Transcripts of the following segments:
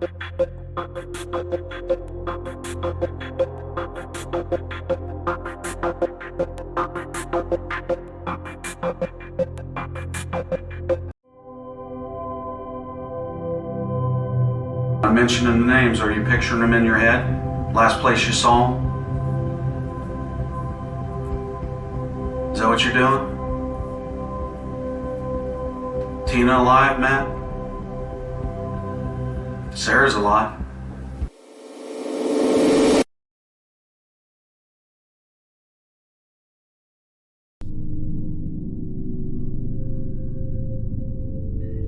I'm mentioning the names. Are you picturing them in your head? Last place you saw them? Is that what you're doing? Tina alive, Matt? Sarah's alive.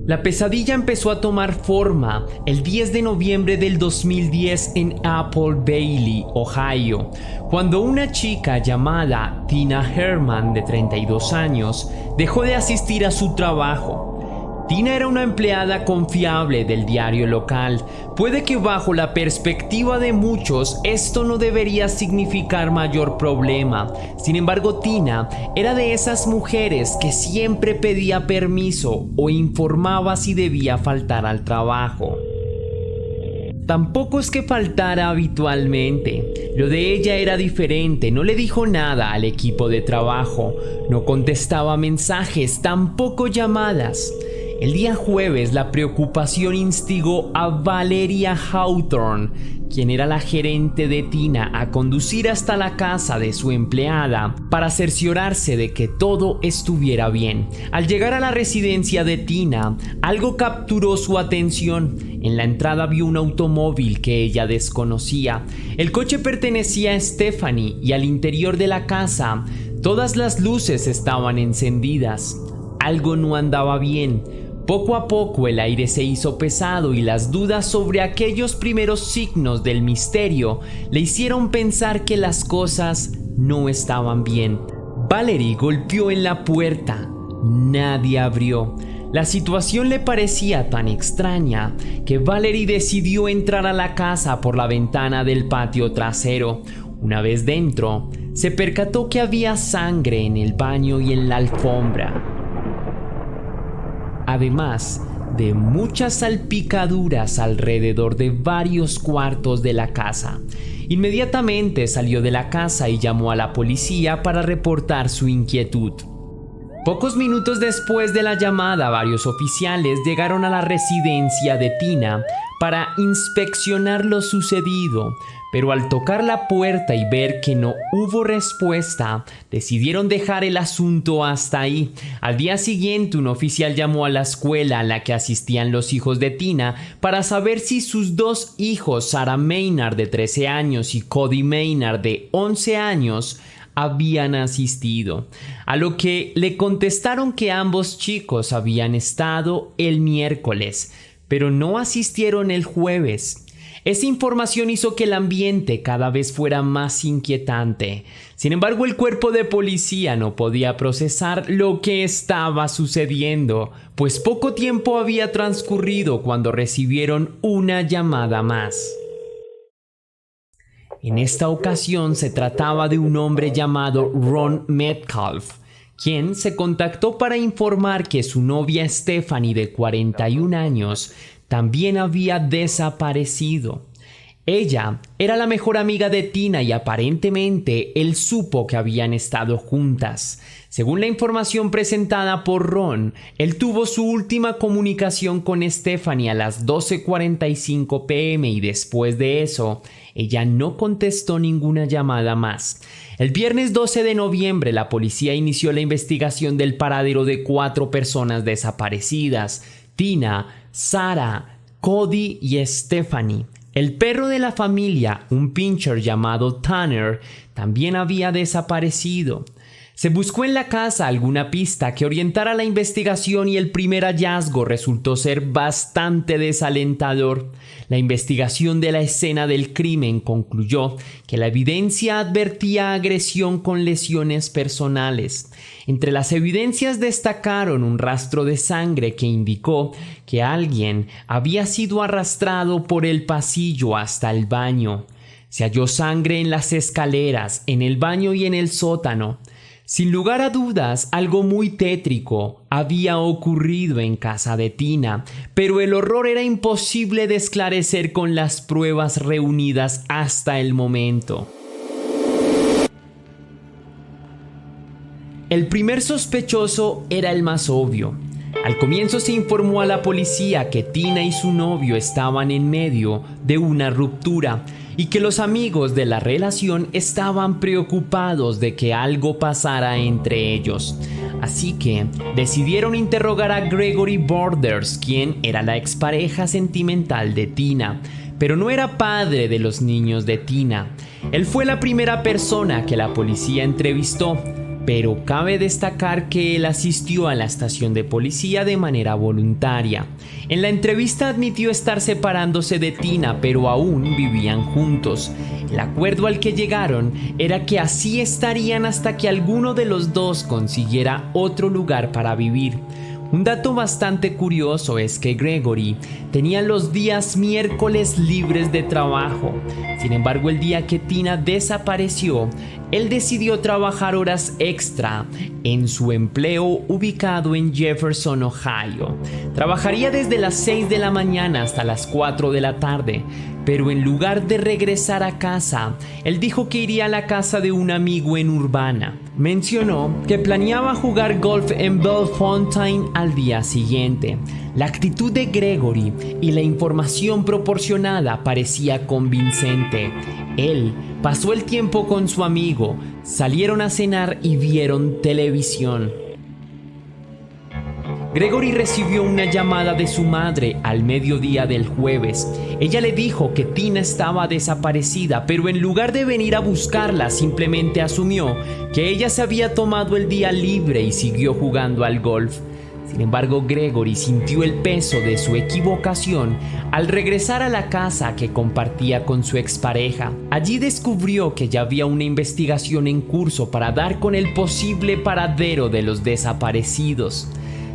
La pesadilla empezó a tomar forma el 10 de noviembre del 2010 en Apple Bailey, Ohio, cuando una chica llamada Tina Herman, de 32 años, dejó de asistir a su trabajo. Tina era una empleada confiable del diario local. Puede que bajo la perspectiva de muchos esto no debería significar mayor problema. Sin embargo, Tina era de esas mujeres que siempre pedía permiso o informaba si debía faltar al trabajo. Tampoco es que faltara habitualmente. Lo de ella era diferente. No le dijo nada al equipo de trabajo. No contestaba mensajes, tampoco llamadas. El día jueves la preocupación instigó a Valeria Hawthorne, quien era la gerente de Tina, a conducir hasta la casa de su empleada para cerciorarse de que todo estuviera bien. Al llegar a la residencia de Tina, algo capturó su atención. En la entrada vio un automóvil que ella desconocía. El coche pertenecía a Stephanie y al interior de la casa todas las luces estaban encendidas. Algo no andaba bien. Poco a poco el aire se hizo pesado y las dudas sobre aquellos primeros signos del misterio le hicieron pensar que las cosas no estaban bien. Valerie golpeó en la puerta. Nadie abrió. La situación le parecía tan extraña que Valerie decidió entrar a la casa por la ventana del patio trasero. Una vez dentro, se percató que había sangre en el baño y en la alfombra, además de muchas salpicaduras alrededor de varios cuartos de la casa. Inmediatamente salió de la casa y llamó a la policía para reportar su inquietud. Pocos minutos después de la llamada, varios oficiales llegaron a la residencia de Tina para inspeccionar lo sucedido, pero al tocar la puerta y ver que no hubo respuesta, decidieron dejar el asunto hasta ahí. Al día siguiente, un oficial llamó a la escuela a la que asistían los hijos de Tina para saber si sus dos hijos, Sarah Maynard de 13 años y Cody Maynard de 11 años, habían asistido, a lo que le contestaron que ambos chicos habían estado el miércoles, pero no asistieron el jueves. Esa información hizo que el ambiente cada vez fuera más inquietante. Sin embargo, el cuerpo de policía no podía procesar lo que estaba sucediendo, pues poco tiempo había transcurrido cuando recibieron una llamada más. En esta ocasión se trataba de un hombre llamado Ron Metcalf, quien se contactó para informar que su novia Stephanie, de 41 años, también había desaparecido. Ella era la mejor amiga de Tina y aparentemente él supo que habían estado juntas. Según la información presentada por Ron, él tuvo su última comunicación con Stephanie a las 12:45 p.m. y después de eso, ella no contestó ninguna llamada más. El viernes 12 de noviembre, la policía inició la investigación del paradero de 4 personas desaparecidas: Tina, Sarah, Cody y Stephanie. El perro de la familia, un pincher llamado Tanner, también había desaparecido. Se buscó en la casa alguna pista que orientara la investigación y el primer hallazgo resultó ser bastante desalentador. La investigación de la escena del crimen concluyó que la evidencia advertía agresión con lesiones personales. Entre las evidencias destacaron un rastro de sangre que indicó que alguien había sido arrastrado por el pasillo hasta el baño. Se halló sangre en las escaleras, en el baño y en el sótano. Sin lugar a dudas, algo muy tétrico había ocurrido en casa de Tina, pero el horror era imposible de esclarecer con las pruebas reunidas hasta el momento. El primer sospechoso era el más obvio. Al comienzo se informó a la policía que Tina y su novio estaban en medio de una ruptura y que los amigos de la relación estaban preocupados de que algo pasara entre ellos. Así que decidieron interrogar a Gregory Borders, quien era la expareja sentimental de Tina, pero no era padre de los niños de Tina. Él fue la primera persona que la policía entrevistó, pero cabe destacar que él asistió a la estación de policía de manera voluntaria. En la entrevista admitió estar separándose de Tina, pero aún vivían juntos. El acuerdo al que llegaron era que así estarían hasta que alguno de los dos consiguiera otro lugar para vivir. Un dato bastante curioso es que Gregory tenía los días miércoles libres de trabajo. Sin embargo, el día que Tina desapareció, él decidió trabajar horas extra en su empleo ubicado en Jefferson, Ohio. Trabajaría desde las 6 de la mañana hasta las 4 de la tarde, pero en lugar de regresar a casa, él dijo que iría a la casa de un amigo en Urbana. Mencionó que planeaba jugar golf en Bellefontaine al día siguiente. La actitud de Gregory y la información proporcionada parecía convincente. Él pasó el tiempo con su amigo, salieron a cenar y vieron televisión. Gregory recibió una llamada de su madre al mediodía del jueves. Ella le dijo que Tina estaba desaparecida, pero en lugar de venir a buscarla, simplemente asumió que ella se había tomado el día libre y siguió jugando al golf. Sin embargo, Gregory sintió el peso de su equivocación al regresar a la casa que compartía con su expareja. Allí descubrió que ya había una investigación en curso para dar con el posible paradero de los desaparecidos.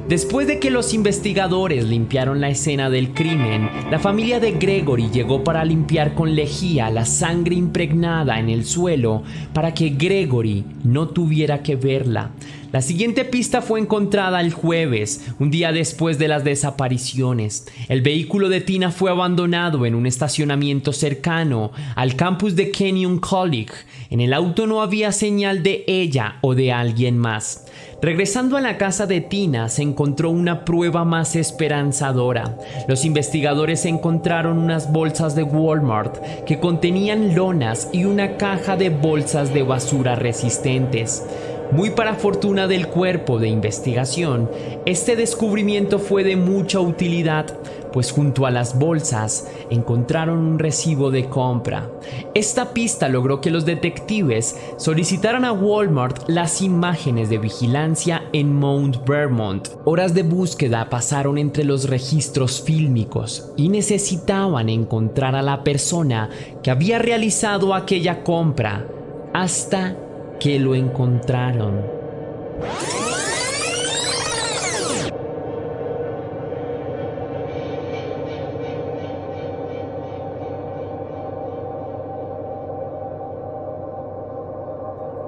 Después de que los investigadores limpiaron la escena del crimen, la familia de Gregory llegó para limpiar con lejía la sangre impregnada en el suelo para que Gregory no tuviera que verla. La siguiente pista fue encontrada el jueves, un día después de las desapariciones. El vehículo de Tina fue abandonado en un estacionamiento cercano al campus de Kenyon College. En el auto no había señal de ella o de alguien más. Regresando a la casa de Tina, se encontró una prueba más esperanzadora. Los investigadores encontraron unas bolsas de Walmart que contenían lonas y una caja de bolsas de basura resistentes. Muy para fortuna del cuerpo de investigación, este descubrimiento fue de mucha utilidad, pues junto a las bolsas encontraron un recibo de compra. Esta pista logró que los detectives solicitaran a Walmart las imágenes de vigilancia en Mount Vermont. Horas de búsqueda pasaron entre los registros fílmicos y necesitaban encontrar a la persona que había realizado aquella compra, hasta que lo encontraron.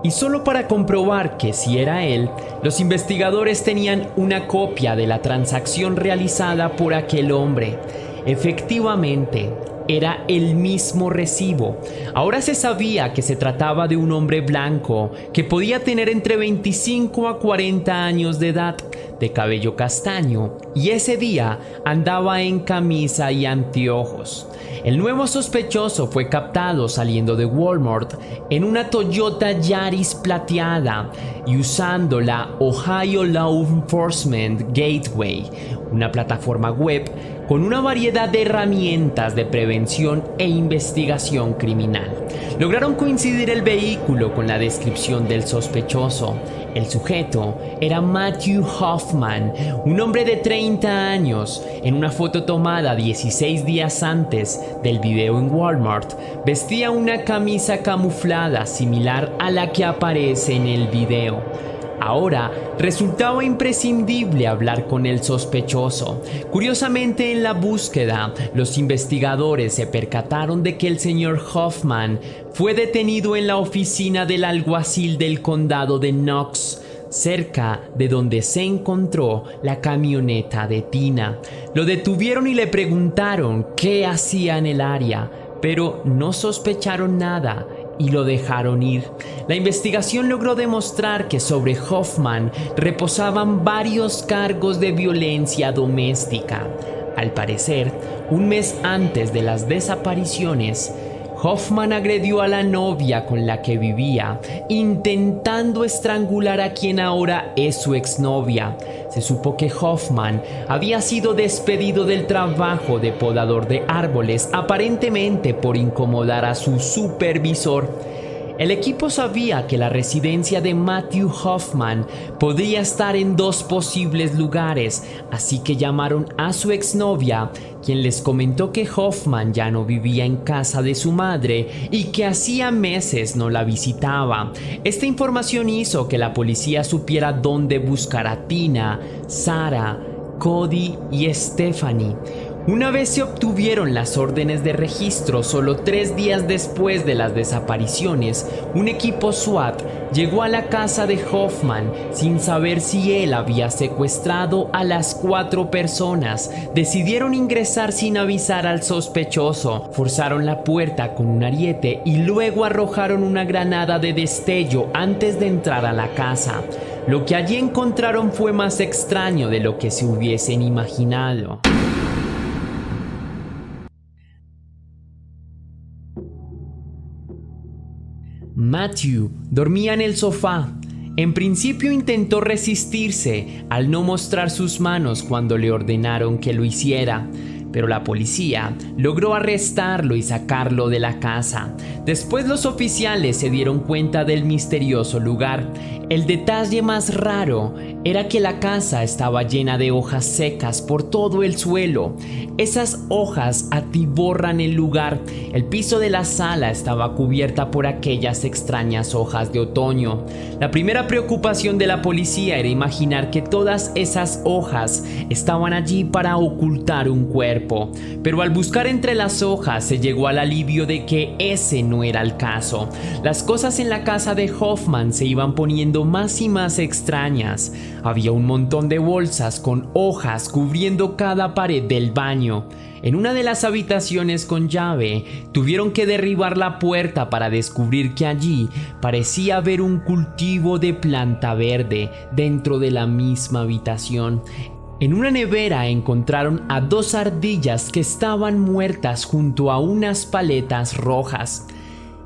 Y solo para comprobar que sí era él, los investigadores tenían una copia de la transacción realizada por aquel hombre. Efectivamente, era el mismo recibo. Ahora se sabía que se trataba de un hombre blanco que podía tener entre 25 a 40 años de edad, de cabello castaño, y ese día andaba en camisa y anteojos. El nuevo sospechoso fue captado saliendo de Walmart en una Toyota Yaris plateada y usando la Ohio Law Enforcement Gateway, una plataforma web con una variedad de herramientas de prevención e investigación criminal. Lograron coincidir el vehículo con la descripción del sospechoso. El sujeto era Matthew Hoffman, un hombre de 30 años. En una foto tomada 16 días antes del video en Walmart, vestía una camisa camuflada similar a la que aparece en el video. Ahora resultaba imprescindible hablar con el sospechoso. Curiosamente, en la búsqueda, los investigadores se percataron de que el señor Hoffman fue detenido en la oficina del alguacil del condado de Knox, cerca de donde se encontró la camioneta de Tina. Lo detuvieron y le preguntaron qué hacía en el área, pero no sospecharon nada y lo dejaron ir. La investigación logró demostrar que sobre Hoffman reposaban varios cargos de violencia doméstica. Al parecer, un mes antes de las desapariciones, Hoffman agredió a la novia con la que vivía, intentando estrangular a quien ahora es su exnovia. Se supo que Hoffman había sido despedido del trabajo de podador de árboles, aparentemente por incomodar a su supervisor. El equipo sabía que la residencia de Matthew Hoffman podría estar en dos posibles lugares, así que llamaron a su exnovia, quien les comentó que Hoffman ya no vivía en casa de su madre y que hacía meses no la visitaba. Esta información hizo que la policía supiera dónde buscar a Tina, Sarah, Cody y Stephanie. Una vez se obtuvieron las órdenes de registro, solo 3 días después de las desapariciones, un equipo SWAT llegó a la casa de Hoffman sin saber si él había secuestrado a las 4 personas. Decidieron ingresar sin avisar al sospechoso, forzaron la puerta con un ariete y luego arrojaron una granada de destello antes de entrar a la casa. Lo que allí encontraron fue más extraño de lo que se hubiesen imaginado. Matthew dormía en el sofá. En principio intentó resistirse al no mostrar sus manos cuando le ordenaron que lo hiciera, pero la policía logró arrestarlo y sacarlo de la casa. Después los oficiales se dieron cuenta del misterioso lugar. El detalle más raro era que la casa estaba llena de hojas secas por todo el suelo. Esas hojas atiborran el lugar. El piso de la sala estaba cubierta por aquellas extrañas hojas de otoño. La primera preocupación de la policía era imaginar que todas esas hojas estaban allí para ocultar un cuerpo. Pero al buscar entre las hojas se llegó al alivio de que ese no era el caso. Las cosas en la casa de Hoffman se iban poniendo más y más extrañas. Había un montón de bolsas con hojas cubriendo cada pared del baño. En una de las habitaciones con llave, tuvieron que derribar la puerta para descubrir que allí parecía haber un cultivo de planta verde dentro de la misma habitación. En una nevera encontraron a 2 ardillas que estaban muertas junto a unas paletas rojas.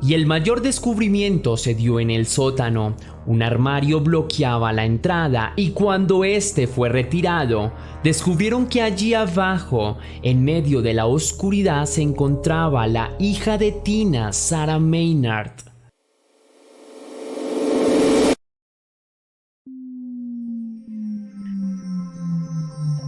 Y el mayor descubrimiento se dio en el sótano. Un armario bloqueaba la entrada y cuando este fue retirado, descubrieron que allí abajo, en medio de la oscuridad, se encontraba la hija de Tina, Sarah Maynard.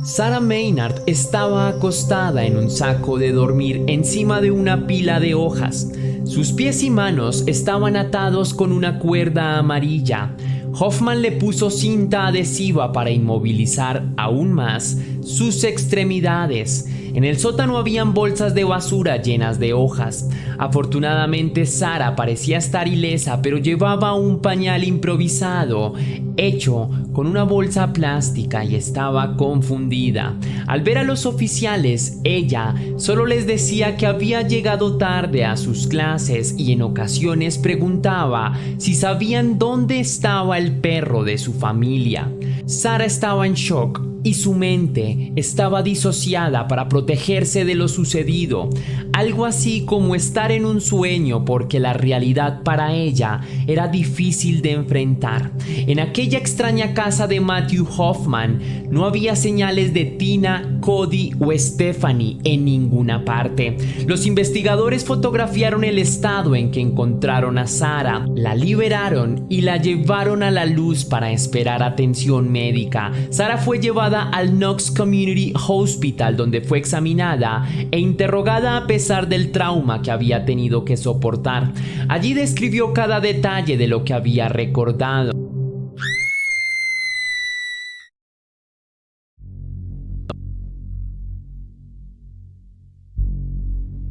Sarah Maynard estaba acostada en un saco de dormir encima de una pila de hojas. Sus pies y manos estaban atados con una cuerda amarilla. Hoffman le puso cinta adhesiva para inmovilizar aún más sus extremidades. En el sótano habían bolsas de basura llenas de hojas. Afortunadamente Sarah parecía estar ilesa, pero llevaba un pañal improvisado hecho con una bolsa plástica y estaba confundida. Al ver a los oficiales, ella solo les decía que había llegado tarde a sus clases y en ocasiones preguntaba si sabían dónde estaba el perro de su familia. Sarah estaba en shock y su mente estaba disociada para protegerse de lo sucedido, algo así como estar en un sueño porque la realidad para ella era difícil de enfrentar. En aquella extraña casa de Matthew Hoffman no había señales de Tina, Cody o Stephanie en ninguna parte. Los investigadores fotografiaron el estado en que encontraron a Sarah, la liberaron y la llevaron a la luz para esperar atención médica. Sarah fue llevada al Knox Community Hospital, donde fue examinada e interrogada a pesar del trauma que había tenido que soportar. Allí describió cada detalle de lo que había recordado.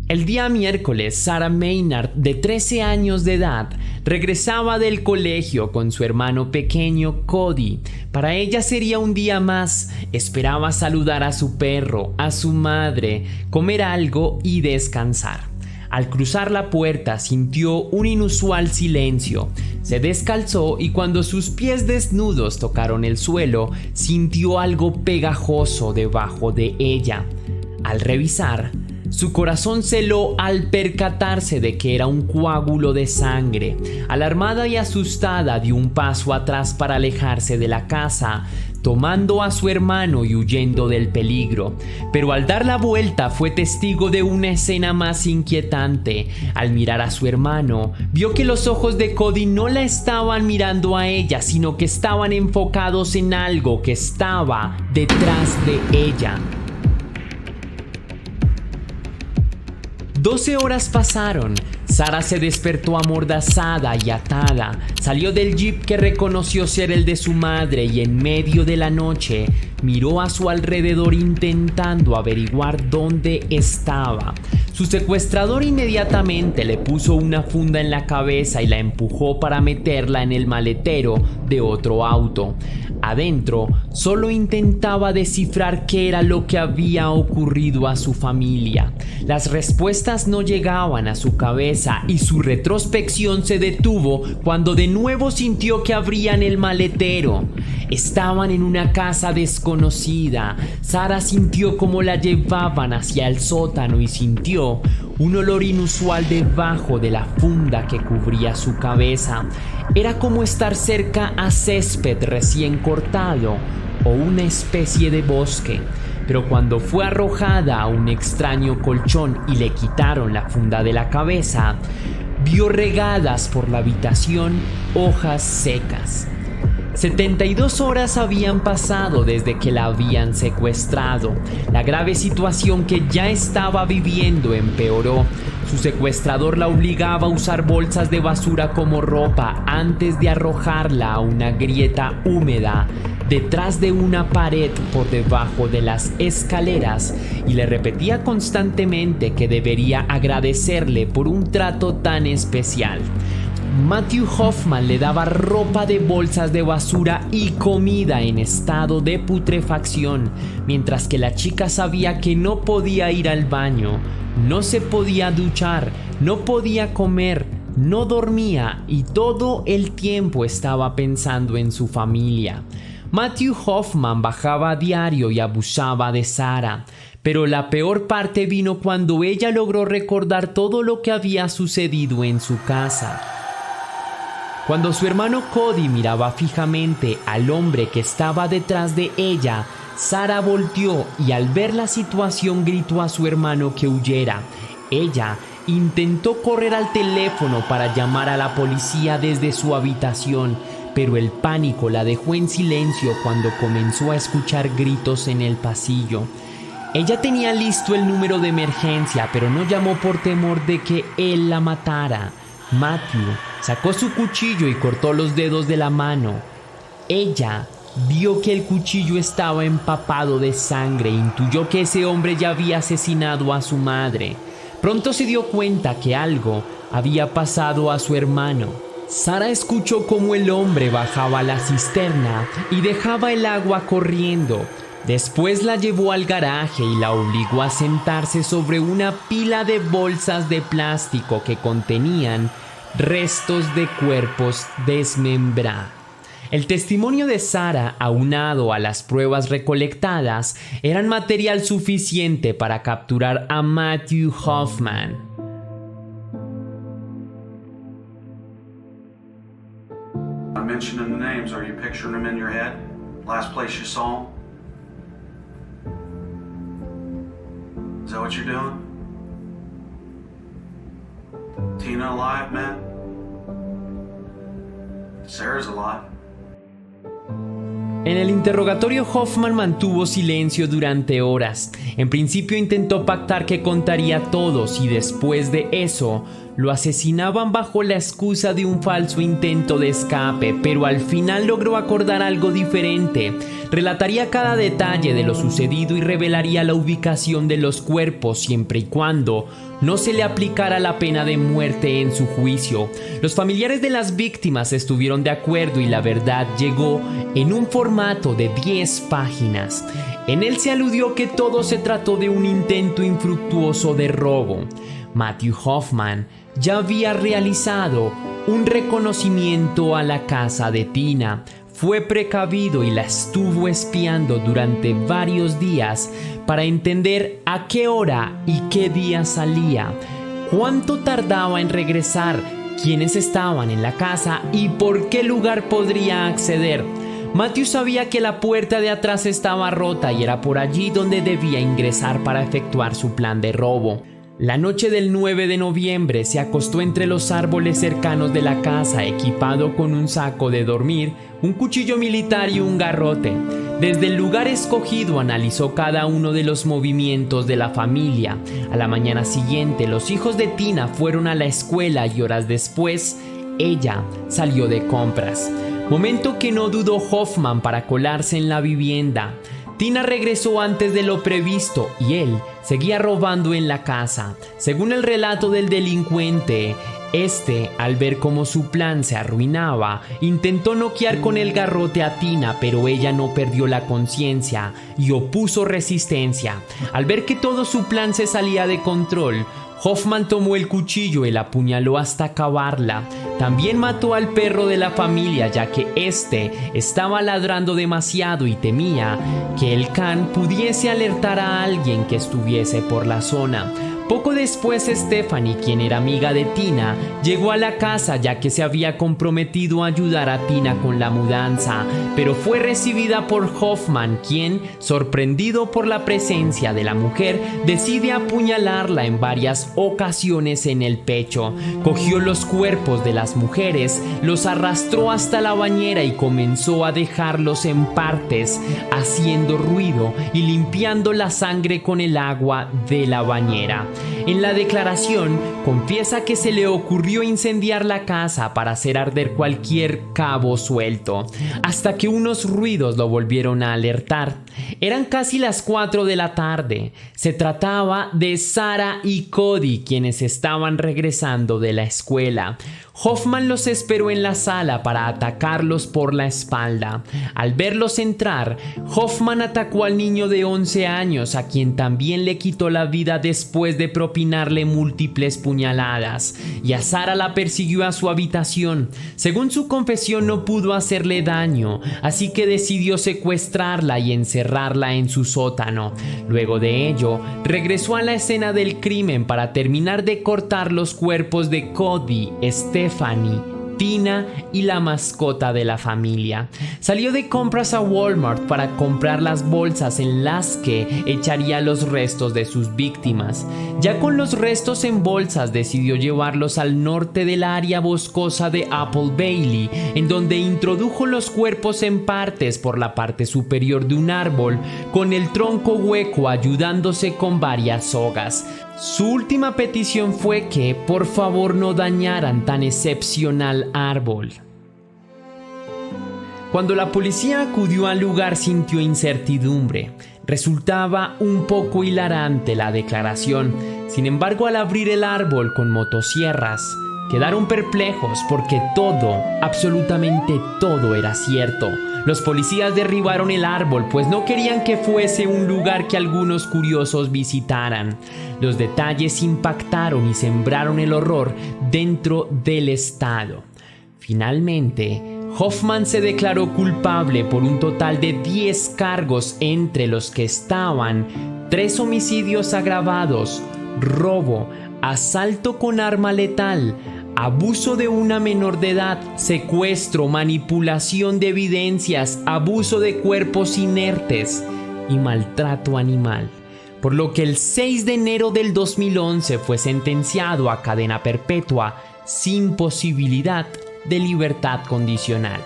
El día miércoles, Sarah Maynard, de 13 años de edad, regresaba del colegio con su hermano pequeño Cody. Para ella sería un día más. Esperaba saludar a su perro, a su madre, comer algo y descansar. Al cruzar la puerta sintió un inusual silencio. Se descalzó y cuando sus pies desnudos tocaron el suelo, sintió algo pegajoso debajo de ella. Al revisar, su corazón se heló al percatarse de que era un coágulo de sangre. Alarmada y asustada, dio un paso atrás para alejarse de la casa, tomando a su hermano y huyendo del peligro. Pero al dar la vuelta fue testigo de una escena más inquietante. Al mirar a su hermano, vio que los ojos de Cody no la estaban mirando a ella, sino que estaban enfocados en algo que estaba detrás de ella. 12 horas pasaron. Sarah se despertó amordazada y atada. Salió del jeep que reconoció ser el de su madre y en medio de la noche miró a su alrededor intentando averiguar dónde estaba. Su secuestrador inmediatamente le puso una funda en la cabeza y la empujó para meterla en el maletero de otro auto. Adentro, solo intentaba descifrar qué era lo que había ocurrido a su familia. Las respuestas no llegaban a su cabeza y su retrospección se detuvo cuando de nuevo sintió que abrían el maletero. Estaban en una casa desconocida. Sarah sintió cómo la llevaban hacia el sótano y sintió un olor inusual debajo de la funda que cubría su cabeza. Era como estar cerca a césped recién cortado o una especie de bosque. Pero cuando fue arrojada a un extraño colchón y le quitaron la funda de la cabeza, vio regadas por la habitación hojas secas. 72 horas habían pasado desde que la habían secuestrado. La grave situación que ya estaba viviendo empeoró. Su secuestrador la obligaba a usar bolsas de basura como ropa antes de arrojarla a una grieta húmeda detrás de una pared por debajo de las escaleras y le repetía constantemente que debería agradecerle por un trato tan especial. Matthew Hoffman le daba ropa de bolsas de basura y comida en estado de putrefacción, mientras que la chica sabía que no podía ir al baño, no se podía duchar, no podía comer, no dormía y todo el tiempo estaba pensando en su familia. Matthew Hoffman bajaba a diario y abusaba de Sarah, pero la peor parte vino cuando ella logró recordar todo lo que había sucedido en su casa. Cuando su hermano Cody miraba fijamente al hombre que estaba detrás de ella, Sarah volteó y al ver la situación gritó a su hermano que huyera. Ella intentó correr al teléfono para llamar a la policía desde su habitación, pero el pánico la dejó en silencio cuando comenzó a escuchar gritos en el pasillo. Ella tenía listo el número de emergencia, pero no llamó por temor de que él la matara. Matthew sacó su cuchillo y cortó los dedos de la mano. Ella vio que el cuchillo estaba empapado de sangre e intuyó que ese hombre ya había asesinado a su madre. Pronto se dio cuenta que algo había pasado a su hermano. Sarah escuchó cómo el hombre bajaba a la cisterna y dejaba el agua corriendo. Después la llevó al garaje y la obligó a sentarse sobre una pila de bolsas de plástico que contenían restos de cuerpos desmembrados. El testimonio de Sarah, aunado a las pruebas recolectadas, eran material suficiente para capturar a Matthew Hoffman. I'm mentioning the names. Are you picturing them in your head? Last place you saw them? Is that what you're doing? Tina alive, man? Sarah's alive. En el interrogatorio, Hoffman mantuvo silencio durante horas. En principio intentó pactar que contaría todos y después de eso lo asesinaban bajo la excusa de un falso intento de escape, pero al final logró acordar algo diferente. Relataría cada detalle de lo sucedido y revelaría la ubicación de los cuerpos siempre y cuando no se le aplicara la pena de muerte en su juicio. Los familiares de las víctimas estuvieron de acuerdo y la verdad llegó en un formato de 10 páginas. En él se aludió que todo se trató de un intento infructuoso de robo. Matthew Hoffman ya había realizado un reconocimiento a la casa de Tina. Fue precavido y la estuvo espiando durante varios días para entender a qué hora y qué día salía, cuánto tardaba en regresar, quiénes estaban en la casa y por qué lugar podría acceder. Matthew sabía que la puerta de atrás estaba rota y era por allí donde debía ingresar para efectuar su plan de robo. La noche del 9 de noviembre se acostó entre los árboles cercanos de la casa, equipado con un saco de dormir, un cuchillo militar y un garrote. Desde el lugar escogido analizó cada uno de los movimientos de la familia. A la mañana siguiente, los hijos de Tina fueron a la escuela y horas después, ella salió de compras. Momento que no dudó Hoffman para colarse en la vivienda. Tina regresó antes de lo previsto y él seguía robando en la casa. Según el relato del delincuente, al ver cómo su plan se arruinaba, intentó noquear con el garrote a Tina, pero ella no perdió la conciencia y opuso resistencia. Al ver que todo su plan se salía de control, Hoffman tomó el cuchillo y la apuñaló hasta acabarla. También mató al perro de la familia, ya que estaba ladrando demasiado y temía que el can pudiese alertar a alguien que estuviese por la zona. Poco después, Stephanie, quien era amiga de Tina, llegó a la casa ya que se había comprometido a ayudar a Tina con la mudanza, pero fue recibida por Hoffman, quien, sorprendido por la presencia de la mujer, decide apuñalarla en varias ocasiones en el pecho. Cogió los cuerpos de las mujeres, los arrastró hasta la bañera y comenzó a dejarlos en partes, haciendo ruido y limpiando la sangre con el agua de la bañera. En la declaración, confiesa que se le ocurrió incendiar la casa para hacer arder cualquier cabo suelto, hasta que unos ruidos lo volvieron a alertar. Eran casi las 4 de la tarde. Se trataba de Sarah y Cody, quienes estaban regresando de la escuela. Hoffman los esperó en la sala para atacarlos por la espalda. Al verlos entrar, Hoffman atacó al niño de 11 años, a quien también le quitó la vida después de propinarle múltiples puñaladas, y a Sarah la persiguió a su habitación. Según su confesión, no pudo hacerle daño, así que decidió secuestrarla y encerrarla en su sótano. Luego de ello, regresó a la escena del crimen para terminar de cortar los cuerpos de Cody, Stephanie, Tina y la mascota de la familia. Salió de compras a Walmart para comprar las bolsas en las que echaría los restos de sus víctimas. Ya con los restos en bolsas, decidió llevarlos al norte del área boscosa de Apple Bailey, en donde introdujo los cuerpos en partes por la parte superior de un árbol, con el tronco hueco, ayudándose con varias sogas. Su última petición fue que por favor no dañaran tan excepcional árbol. Cuando la policía acudió al lugar, sintió incertidumbre. Resultaba un poco hilarante la declaración. Sin embargo, al abrir el árbol con motosierras, quedaron perplejos porque todo, absolutamente todo era cierto. Los policías derribaron el árbol, pues no querían que fuese un lugar que algunos curiosos visitaran. Los detalles impactaron y sembraron el horror dentro del estado. Finalmente, Hoffman se declaró culpable por un total de 10 cargos, entre los que estaban 3 homicidios agravados, robo, asalto con arma letal, abuso de una menor de edad, secuestro, manipulación de evidencias, abuso de cuerpos inertes y maltrato animal. Por lo que el 6 de enero del 2011 fue sentenciado a cadena perpetua sin posibilidad de libertad condicional.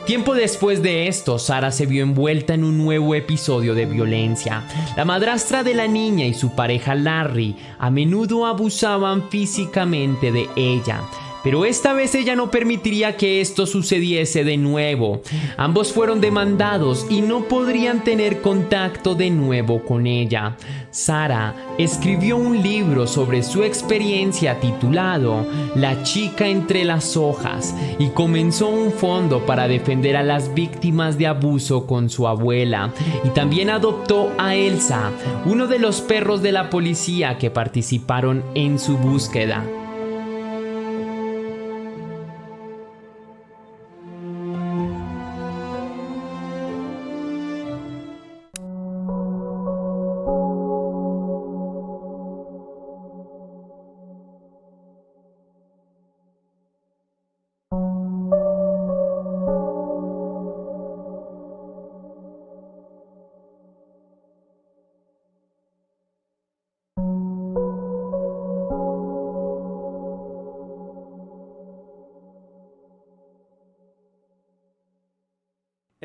Tiempo después de esto, Sarah se vio envuelta en un nuevo episodio de violencia. La madrastra de la niña y su pareja Larry a menudo abusaban físicamente de ella. Pero esta vez ella no permitiría que esto sucediese de nuevo. Ambos fueron demandados y no podrían tener contacto de nuevo con ella. Sarah escribió un libro sobre su experiencia titulado La chica entre las hojas y comenzó un fondo para defender a las víctimas de abuso con su abuela. Y también adoptó a Elsa, uno de los perros de la policía que participaron en su búsqueda.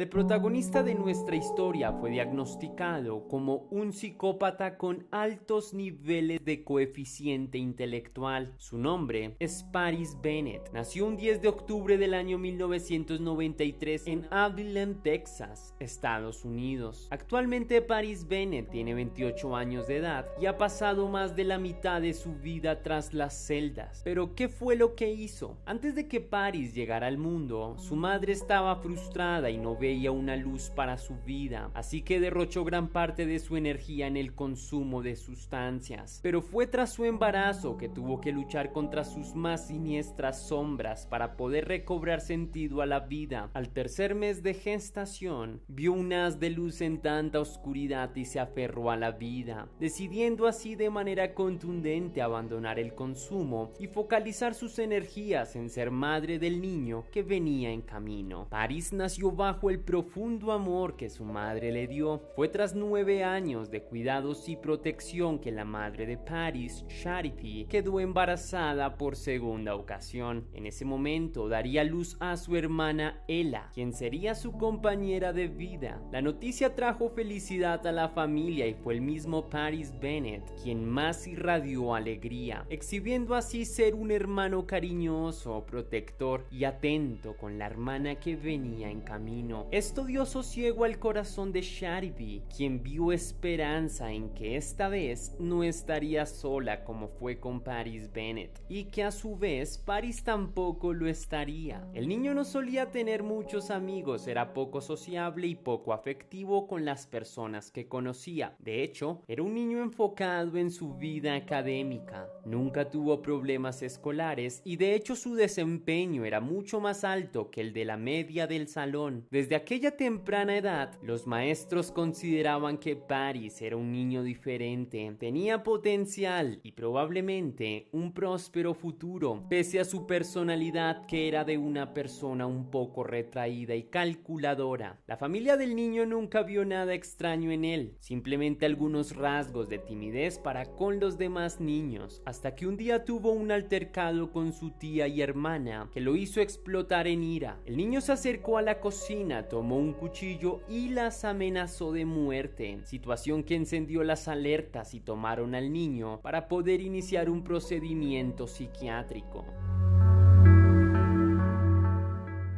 El protagonista de nuestra historia fue diagnosticado como un psicópata con altos niveles de coeficiente intelectual. Su nombre es Paris Bennett. Nació un 10 de octubre del año 1993 en Abilene, Texas, Estados Unidos. Actualmente Paris Bennett tiene 28 años de edad y ha pasado más de la mitad de su vida tras las celdas. Pero ¿qué fue lo que hizo? Antes de que Paris llegara al mundo, su madre estaba frustrada y no veía una luz para su vida, así que derrochó gran parte de su energía en el consumo de sustancias. Pero fue tras su embarazo que tuvo que luchar contra sus más siniestras sombras para poder recobrar sentido a la vida. Al tercer mes de gestación, vio un haz de luz en tanta oscuridad y se aferró a la vida, decidiendo así de manera contundente abandonar el consumo y focalizar sus energías en ser madre del niño que venía en camino. Paris nació bajo el profundo amor que su madre le dio. Fue tras 9 años de cuidados y protección que la madre de Paris, Charity, quedó embarazada por segunda ocasión. En ese momento daría luz a su hermana Ella, quien sería su compañera de vida. La noticia trajo felicidad a la familia y fue el mismo Paris Bennett quien más irradió alegría, exhibiendo así ser un hermano cariñoso, protector y atento con la hermana que venía en camino. Esto dio sosiego al corazón de Charity, quien vio esperanza en que esta vez no estaría sola como fue con Paris Bennett, y que a su vez Paris tampoco lo estaría. El niño no solía tener muchos amigos, era poco sociable y poco afectivo con las personas que conocía. De hecho, era un niño enfocado en su vida académica. Nunca tuvo problemas escolares y de hecho su desempeño era mucho más alto que el de la media del salón. Desde aquella temprana edad, los maestros consideraban que Paris era un niño diferente, tenía potencial y probablemente un próspero futuro, pese a su personalidad que era de una persona un poco retraída y calculadora. La familia del niño nunca vio nada extraño en él, simplemente algunos rasgos de timidez para con los demás niños, hasta que un día tuvo un altercado con su tía y hermana que lo hizo explotar en ira. El niño se acercó a la cocina, tomó un cuchillo y las amenazó de muerte, situación que encendió las alertas y tomaron al niño para poder iniciar un procedimiento psiquiátrico.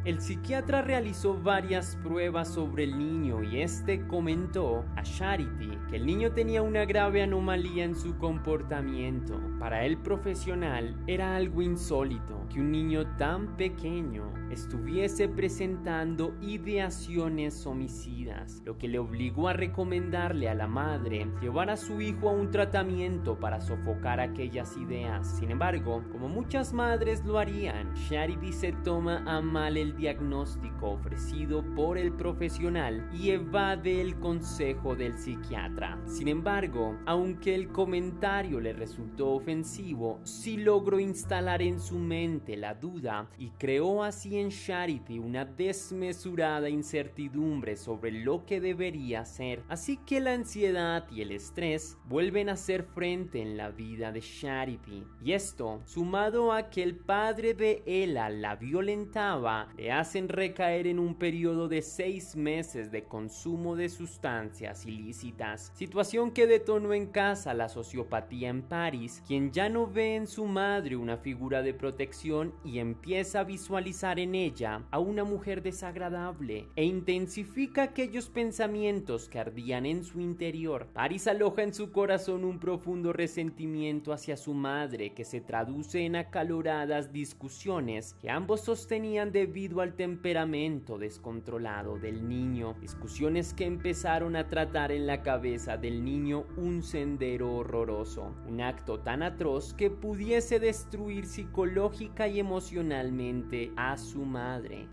El psiquiatra realizó varias pruebas sobre el niño y este comentó a Charity que el niño tenía una grave anomalía en su comportamiento. Para el profesional era algo insólito que un niño tan pequeño estuviese presentando ideaciones homicidas, lo que le obligó a recomendarle a la madre llevar a su hijo a un tratamiento para sofocar aquellas ideas. Sin embargo, como muchas madres lo harían, Charity se toma a mal el diagnóstico ofrecido por el profesional y evade el consejo del psiquiatra. Sin embargo, aunque el comentario le resultó ofensivo, sí logró instalar en su mente la duda y creó así en Charity una desmesurada incertidumbre sobre lo que debería ser. Así que la ansiedad y el estrés vuelven a hacer frente en la vida de Charity. Y esto, sumado a que el padre de Ella la violentaba, le hacen recaer en un periodo de 6 meses de consumo de sustancias ilícitas, situación que detonó en casa la sociopatía en Paris, quien ya no ve en su madre una figura de protección y empieza a visualizar en ella a una mujer desagradable e intensifica aquellos pensamientos que ardían en su interior. Paris aloja en su corazón un profundo resentimiento hacia su madre que se traduce en acaloradas discusiones que ambos sostenían debido al temperamento descontrolado del niño, discusiones que empezaron a tratar en la cabeza del niño un sendero horroroso, un acto tan atroz que pudiese destruir psicológica y emocionalmente a su madre.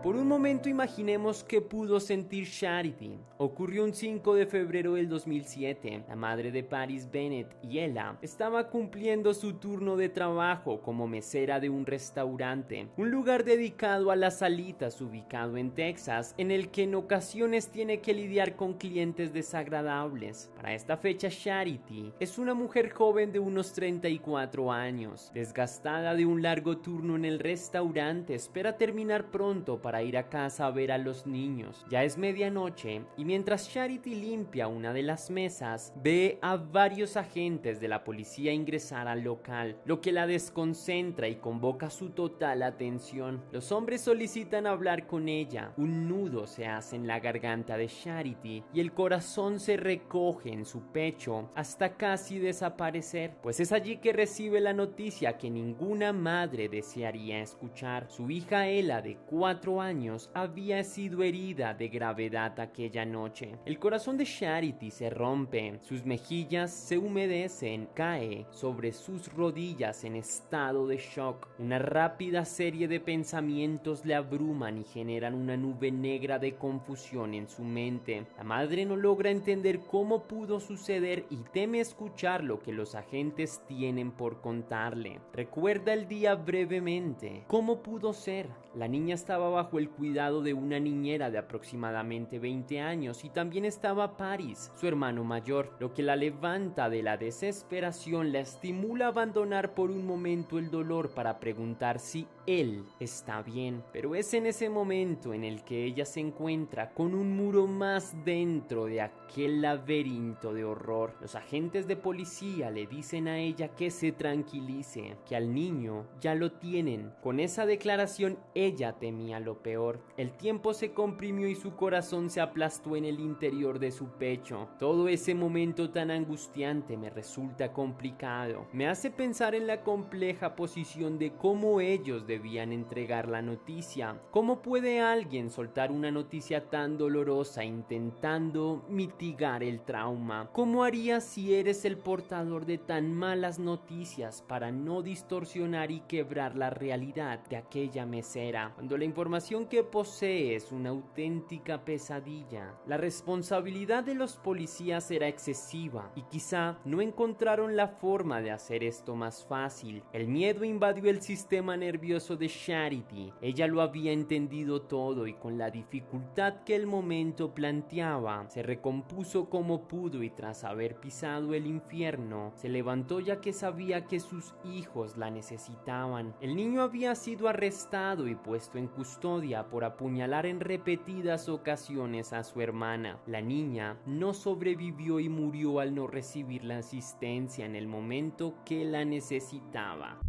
Por un momento imaginemos qué pudo sentir Charity. Ocurrió un 5 de febrero del 2007. La madre de Paris Bennett y Ella estaba cumpliendo su turno de trabajo como mesera de un restaurante, un lugar dedicado a las alitas ubicado en Texas, en el que en ocasiones tiene que lidiar con clientes desagradables. Para esta fecha, Charity es una mujer joven de unos 34 años, desgastada de un largo turno en el restaurante, espera terminar pronto para ir a casa a ver a los niños. Ya es medianoche y mientras Charity limpia una de las mesas, ve a varios agentes de la policía ingresar al local, lo que la desconcentra y convoca su total atención. Los hombres solicitan hablar con ella. Un nudo se hace en la garganta de Charity y el corazón se recoge en su pecho hasta casi desaparecer, pues es allí que recibe la noticia que ninguna madre desearía escuchar. Su hija Ella, de 4 años, había sido herida de gravedad aquella noche. El corazón de Charity se rompe, sus mejillas se humedecen, cae sobre sus rodillas en estado de shock. Una rápida serie de pensamientos le abruman y generan una nube negra de confusión en su mente. La madre no logra entender cómo pudo suceder y teme escuchar lo que los agentes tienen por contarle. Recuerda el día brevemente. ¿Cómo pudo ser? La niña estaba bajo el cuidado de una niñera de aproximadamente 20 años y también estaba Paris, su hermano mayor. Lo que la levanta de la desesperación la estimula a abandonar por un momento el dolor para preguntar si él está bien. Pero es en ese momento en el que ella se encuentra con un muro más dentro de aquel laberinto de horror. Los agentes de policía le dicen a ella que se tranquilice, que al niño ya lo tienen. Con esa declaración ella temía lo peor. El tiempo se comprimió y su corazón se aplastó en el interior de su pecho. Todo ese momento tan angustiante me resulta complicado. Me hace pensar en la compleja posición de cómo ellos debían entregar la noticia. ¿Cómo puede alguien soltar una noticia tan dolorosa intentando mitigar el trauma? ¿Cómo harías si eres el portador de tan malas noticias para no distorsionar y quebrar la realidad de aquella mesera? Cuando la información que posee es una auténtica pesadilla. La responsabilidad de los policías era excesiva y quizá no encontraron la forma de hacer esto más fácil. El miedo invadió el sistema nervioso de Charity. Ella lo había entendido todo y con la dificultad que el momento planteaba, se recompuso como pudo y tras haber pisado el infierno, se levantó ya que sabía que sus hijos la necesitaban. El niño había sido arrestado y puesto en custodia por apuñalar en repetidas ocasiones a su hermana. La niña no sobrevivió y murió al no recibir la asistencia en el momento que la necesitaba.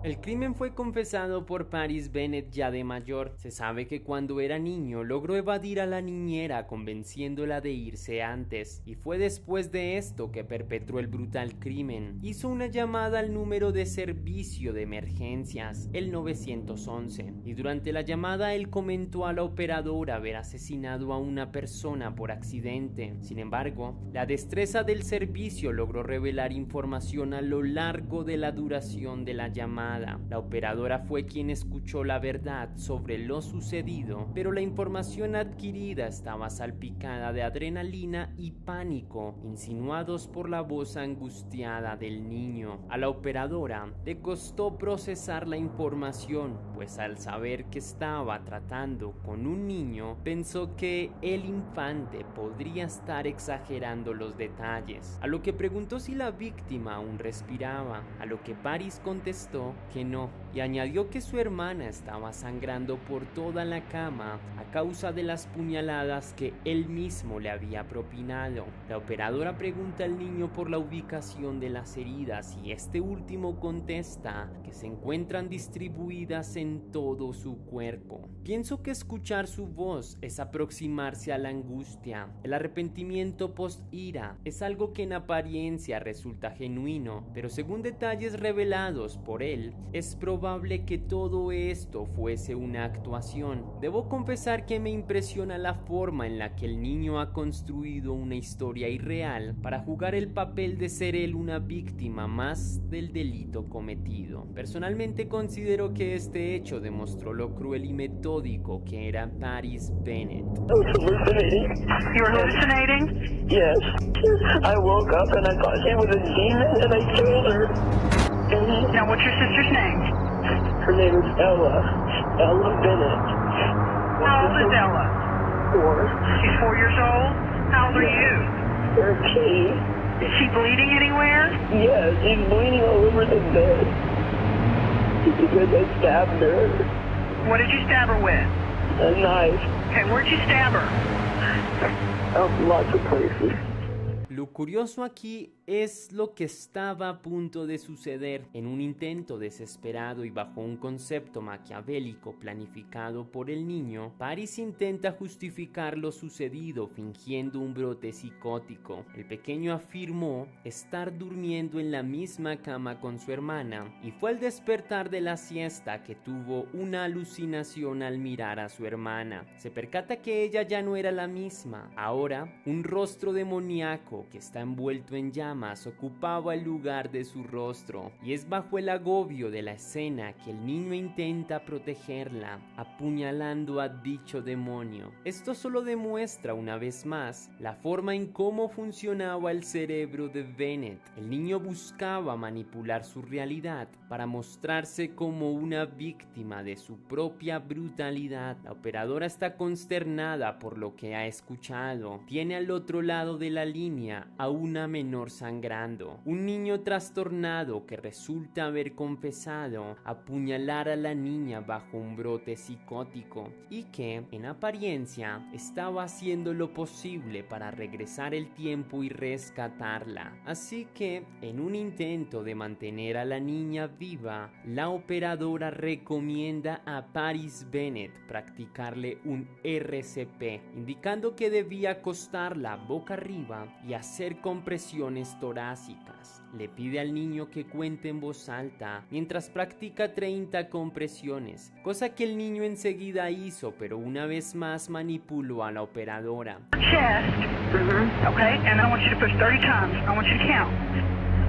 El crimen fue confesado por Paris Bennett ya de mayor. Se sabe que cuando era niño logró evadir a la niñera convenciéndola de irse antes, y fue después de esto que perpetró el brutal crimen. Hizo una llamada al número de servicio de emergencias, el 911, y durante la llamada él comentó a la operadora haber asesinado a una persona por accidente. Sin embargo, la destreza del servicio logró revelar información a lo largo de la duración de la llamada. llamada. La operadora fue quien escuchó la verdad sobre lo sucedido, pero la información adquirida estaba salpicada de adrenalina y pánico, insinuados por la voz angustiada del niño. A la operadora le costó procesar la información, pues al saber que estaba tratando con un niño, pensó que el infante podría estar exagerando los detalles, a lo que preguntó si la víctima aún respiraba, a lo que Paris contestó que no, y añadió que su hermana estaba sangrando por toda la cama a causa de las puñaladas que él mismo le había propinado. La operadora pregunta al niño por la ubicación de las heridas y este último contesta que se encuentran distribuidas en todo su cuerpo. Pienso que escuchar su voz es aproximarse a la angustia. El arrepentimiento post-ira es algo que en apariencia resulta genuino, pero según detalles revelados por él, es probable que todo esto fuese una actuación. Debo confesar que me impresiona la forma en la que el niño ha construido una historia irreal para jugar el papel de ser él una víctima más del delito cometido. Personalmente considero que este hecho demostró lo cruel y metódico que era Paris Bennett. I was hallucinating. You were hallucinating? Yes. I woke up and I thought she was a demon and I killed her. Now, what's your sister's name? Her name is Ella. Ella Bennett. How old is Ella? 4. She's 4 years old? How old are you? 13. Is she bleeding anywhere? Yes, she's bleeding all over the bed. Because I stabbed her. What did you stab her with? A knife. Okay, where'd you stab her? Lots of places. Lo curioso aquí es lo que estaba a punto de suceder. En un intento desesperado y bajo un concepto maquiavélico planificado por el niño, Paris intenta justificar lo sucedido fingiendo un brote psicótico. El pequeño afirmó estar durmiendo en la misma cama con su hermana y fue al despertar de la siesta que tuvo una alucinación al mirar a su hermana. Se percata que ella ya no era la misma. Ahora, un rostro demoníaco que está envuelto en llamas ocupaba el lugar de su rostro, y es bajo el agobio de la escena que el niño intenta protegerla, apuñalando a dicho demonio. Esto solo demuestra una vez más la forma en cómo funcionaba el cerebro de Bennett. El niño buscaba manipular su realidad para mostrarse como una víctima de su propia brutalidad. La operadora está consternada por lo que ha escuchado. Tiene al otro lado de la línea a una menor sangrando, un niño trastornado que resulta haber confesado apuñalar a la niña bajo un brote psicótico y que, en apariencia, estaba haciendo lo posible para regresar el tiempo y rescatarla. Así que, en un intento de mantener a la niña viva, la operadora recomienda a Paris Bennett practicarle un RCP, indicando que debía acostarla boca arriba y hacer compresiones torácicas. Le pide al niño que cuente en voz alta mientras practica 30 compresiones, cosa que el niño enseguida hizo, pero una vez más manipuló a la operadora. Chest. Okay, and I want you to push 30 times. I want you to count.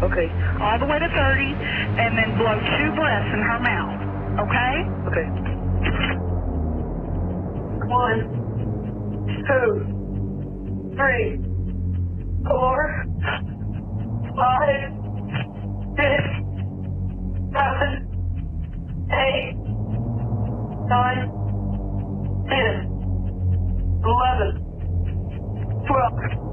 Okay. All the way to 30, and then blow 2 breaths in her mouth. Okay? Okay. 1, 2, 3, 4, 5, 6, 7, 8, 9, 10, 11, 12.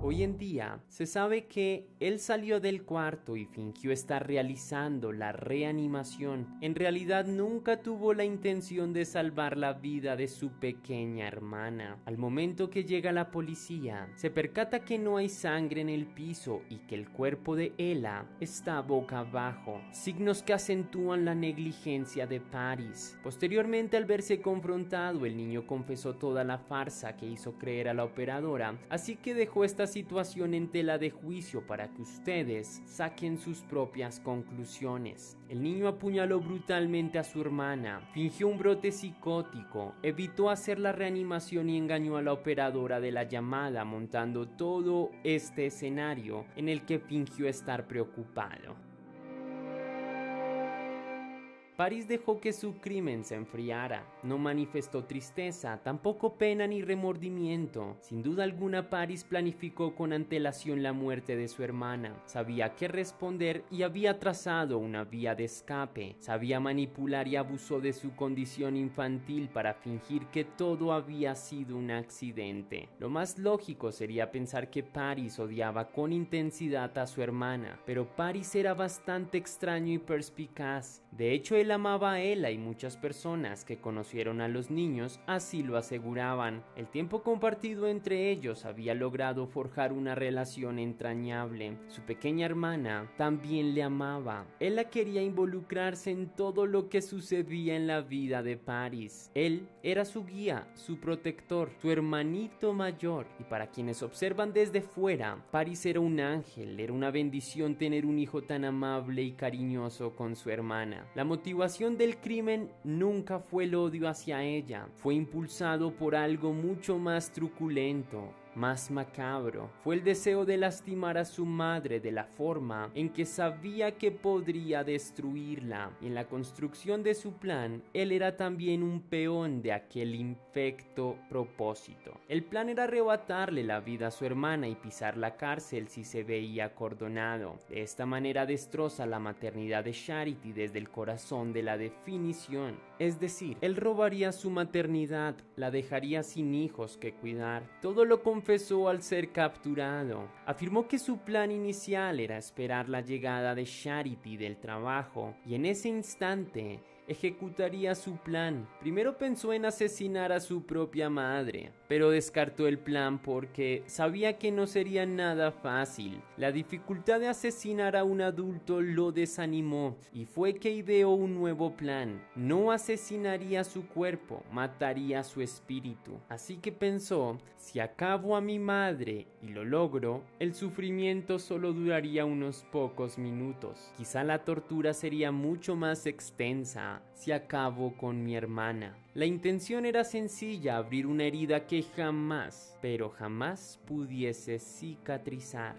Hoy en día se sabe que él salió del cuarto y fingió estar realizando la reanimación. En realidad nunca tuvo la intención de salvar la vida de su pequeña hermana. Al momento que llega la policía, se percata que no hay sangre en el piso y que el cuerpo de Ella está boca abajo, signos que acentúan la negligencia de Paris. Posteriormente, al verse confrontado, el niño confesó toda la farsa que hizo creer a la operadora, así que dejó esta situación en tela de juicio para que ustedes saquen sus propias conclusiones. El niño apuñaló brutalmente a su hermana, fingió un brote psicótico, evitó hacer la reanimación y engañó a la operadora de la llamada, montando todo este escenario en el que fingió estar preocupado. Paris dejó que su crimen se enfriara. No manifestó tristeza, tampoco pena ni remordimiento. Sin duda alguna, Paris planificó con antelación la muerte de su hermana. Sabía qué responder y había trazado una vía de escape. Sabía manipular y abusó de su condición infantil para fingir que todo había sido un accidente. Lo más lógico sería pensar que Paris odiaba con intensidad a su hermana, pero Paris era bastante extraño y perspicaz. De hecho, él amaba a Ella y muchas personas que conocieron a los niños así lo aseguraban. El tiempo compartido entre ellos había logrado forjar una relación entrañable. Su pequeña hermana también le amaba. Ella quería involucrarse en todo lo que sucedía en la vida de Paris. Él era su guía, su protector, su hermanito mayor. Y para quienes observan desde fuera, Paris era un ángel, era una bendición tener un hijo tan amable y cariñoso con su hermana. La motivación del crimen nunca fue el odio hacia ella, fue impulsado por algo mucho más truculento, más macabro. Fue el deseo de lastimar a su madre de la forma en que sabía que podría destruirla. Y en la construcción de su plan, él era también un peón de aquel infecto propósito. El plan era arrebatarle la vida a su hermana y pisar la cárcel si se veía acordonado. De esta manera destroza la maternidad de Charity desde el corazón de la definición. Es decir, él robaría su maternidad, la dejaría sin hijos que cuidar. Todo lo confesó al ser capturado. Afirmó que su plan inicial era esperar la llegada de Charity del trabajo y en ese instante ejecutaría su plan. Primero pensó en asesinar a su propia madre, pero descartó el plan porque sabía que no sería nada fácil. La dificultad de asesinar a un adulto lo desanimó y fue que ideó un nuevo plan. No asesinaría su cuerpo, mataría su espíritu. Así que pensó, si acabo a mi madre y lo logro, el sufrimiento solo duraría unos pocos minutos. Quizá la tortura sería mucho más extensa si acabo con mi hermana. La intención era sencilla, abrir una herida que jamás, pero jamás pudiese cicatrizar.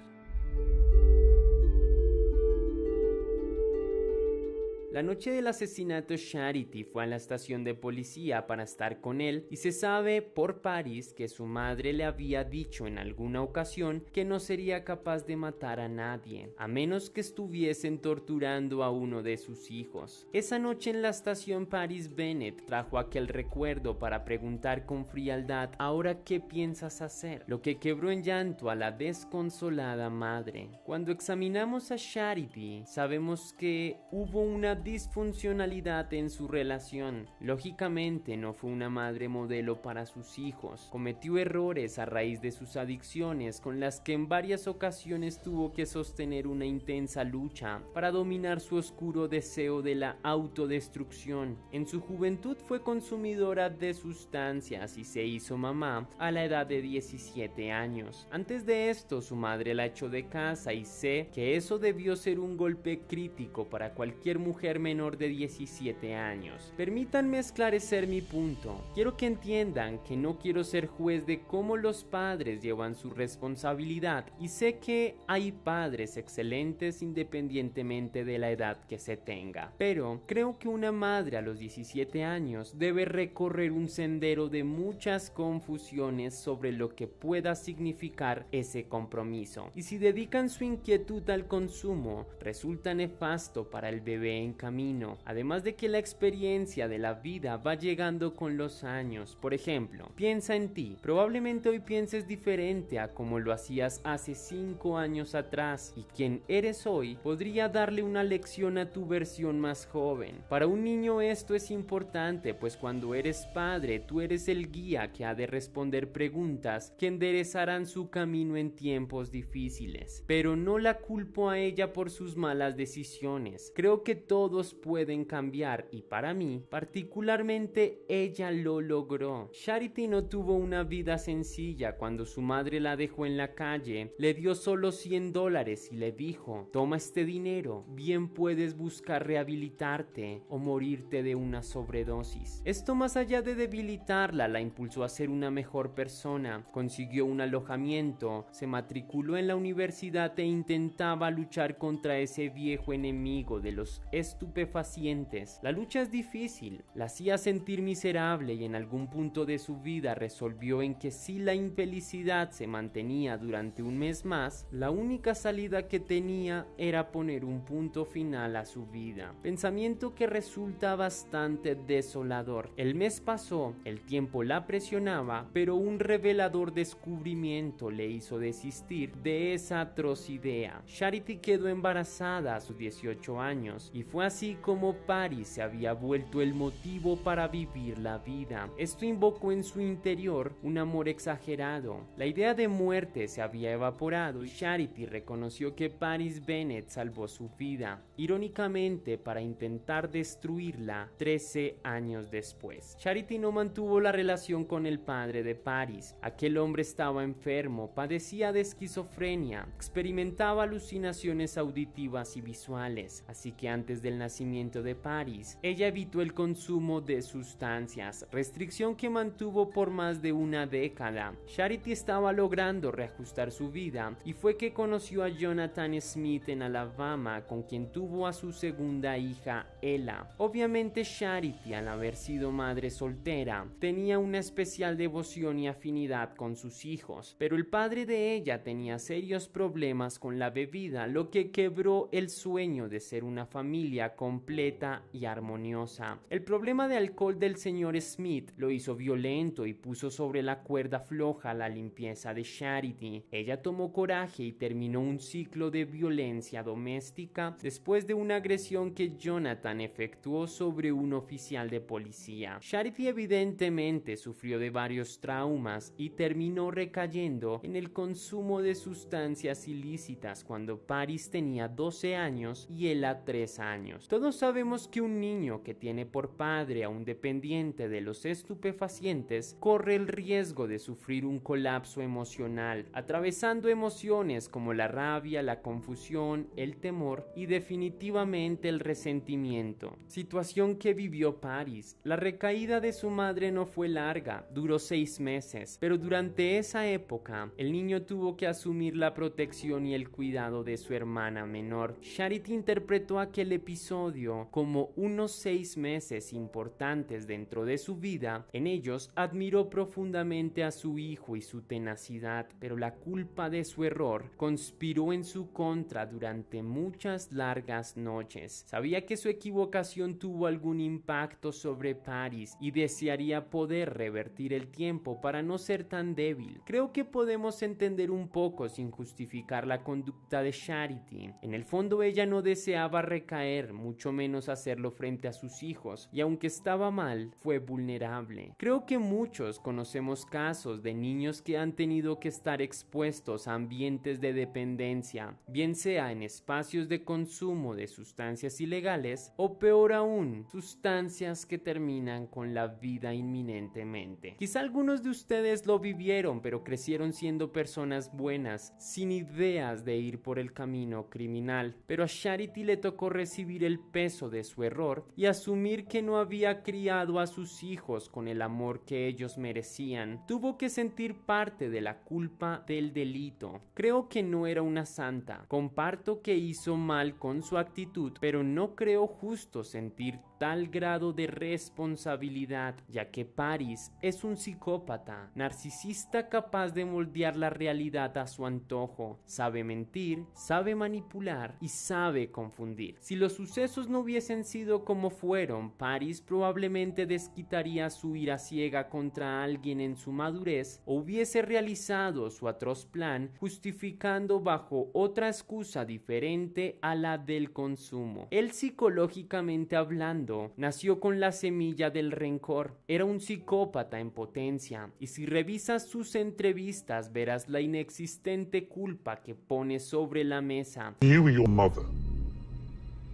La noche del asesinato, Charity fue a la estación de policía para estar con él y se sabe por Paris que su madre le había dicho en alguna ocasión que no sería capaz de matar a nadie, a menos que estuviesen torturando a uno de sus hijos. Esa noche en la estación, Paris Bennett trajo aquel recuerdo para preguntar con frialdad: ¿ahora qué piensas hacer? Lo que quebró en llanto a la desconsolada madre. Cuando examinamos a Charity, sabemos que hubo una disfuncionalidad en su relación. Lógicamente no fue una madre modelo para sus hijos. Cometió errores a raíz de sus adicciones, con las que en varias ocasiones tuvo que sostener una intensa lucha para dominar su oscuro deseo de la autodestrucción. En su juventud fue consumidora de sustancias y se hizo mamá a la edad de 17 años. Antes de esto, su madre la echó de casa y sé que eso debió ser un golpe crítico para cualquier mujer menor de 17 años. Permítanme esclarecer mi punto. Quiero que entiendan que no quiero ser juez de cómo los padres llevan su responsabilidad y sé que hay padres excelentes independientemente de la edad que se tenga. Pero creo que una madre a los 17 años debe recorrer un sendero de muchas confusiones sobre lo que pueda significar ese compromiso. Y si dedican su inquietud al consumo, resulta nefasto para el bebé en camino, además de que la experiencia de la vida va llegando con los años. Por ejemplo, piensa en ti. Probablemente hoy pienses diferente a como lo hacías hace 5 años atrás, y quien eres hoy podría darle una lección a tu versión más joven. Para un niño esto es importante, pues cuando eres padre, tú eres el guía que ha de responder preguntas que enderezarán su camino en tiempos difíciles. Pero no la culpo a ella por sus malas decisiones. Creo que todos pueden cambiar y para mí, particularmente, ella lo logró. Charity no tuvo una vida sencilla. Cuando su madre la dejó en la calle, le dio solo $100 y le dijo: toma este dinero, bien puedes buscar rehabilitarte o morirte de una sobredosis. Esto, más allá de debilitarla, la impulsó a ser una mejor persona. Consiguió un alojamiento, se matriculó en la universidad e intentaba luchar contra ese viejo enemigo de los estupefacientes. La lucha es difícil, la hacía sentir miserable y en algún punto de su vida resolvió en que si la infelicidad se mantenía durante un mes más, la única salida que tenía era poner un punto final a su vida. Pensamiento que resulta bastante desolador. El mes pasó, el tiempo la presionaba, pero un revelador descubrimiento le hizo desistir de esa atroz idea. Charity quedó embarazada a sus 18 años y fue así como Paris se había vuelto el motivo para vivir la vida. Esto invocó en su interior un amor exagerado. La idea de muerte se había evaporado y Charity reconoció que Paris Bennett salvó su vida, irónicamente para intentar destruirla 13 años después. Charity no mantuvo la relación con el padre de Paris. Aquel hombre estaba enfermo, padecía de esquizofrenia, experimentaba alucinaciones auditivas y visuales, así que antes del nacimiento de Paris, ella evitó el consumo de sustancias, restricción que mantuvo por más de una década. Charity estaba logrando reajustar su vida y fue que conoció a Jonathan Smith en Alabama, con quien tuvo a su segunda hija, Ella. Obviamente Charity, al haber sido madre soltera, tenía una especial devoción y afinidad con sus hijos, pero el padre de ella tenía serios problemas con la bebida, lo que quebró el sueño de ser una familia completa y armoniosa. El problema de alcohol del señor Smith lo hizo violento y puso sobre la cuerda floja la limpieza de Charity. Ella tomó coraje y terminó un ciclo de violencia doméstica después de una agresión que Jonathan efectuó sobre un oficial de policía. Charity evidentemente sufrió de varios traumas y terminó recayendo en el consumo de sustancias ilícitas cuando Paris tenía 12 años y Ella 3 años. Todos sabemos que un niño que tiene por padre a un dependiente de los estupefacientes corre el riesgo de sufrir un colapso emocional, atravesando emociones como la rabia, la confusión, el temor y definitivamente el resentimiento. Situación que vivió Paris. La recaída de su madre no fue larga, duró 6 meses, pero durante esa época el niño tuvo que asumir la protección y el cuidado de su hermana menor. Charity interpretó aquel episodio como unos 6 meses importantes dentro de su vida. En ellos admiró profundamente a su hijo y su tenacidad, pero la culpa de su error conspiró en su contra durante muchas largas noches. Sabía que su equivocación tuvo algún impacto sobre Paris y desearía poder revertir el tiempo para no ser tan débil. Creo que podemos entender un poco sin justificar la conducta de Charity. En el fondo ella no deseaba recaer, mucho menos hacerlo frente a sus hijos, y aunque estaba mal, fue vulnerable. Creo que muchos conocemos casos de niños que han tenido que estar expuestos a ambientes de dependencia, bien sea en espacios de consumo de sustancias ilegales o peor aún, sustancias que terminan con la vida inminentemente. Quizá algunos de ustedes lo vivieron, pero crecieron siendo personas buenas, sin ideas de ir por el camino criminal. Pero a Charity le tocó recibir el peso de su error y asumir que no había criado a sus hijos con el amor que ellos merecían. Tuvo que sentir parte de la culpa del delito. Creo que no era una santa. Comparto que hizo mal con su actitud, pero no creo justo sentir tal grado de responsabilidad, ya que Paris es un psicópata, narcisista capaz de moldear la realidad a su antojo. Sabe mentir, sabe manipular y sabe confundir. Si los sucesos no hubiesen sido como fueron, Paris probablemente desquitaría su ira ciega contra alguien en su madurez o hubiese realizado su atroz plan justificando bajo otra excusa diferente a la del consumo. Él, psicológicamente hablando, nació con la semilla del rencor. Era un psicópata en potencia, y si revisas sus entrevistas verás la inexistente culpa que pone sobre la mesa. You were your mother.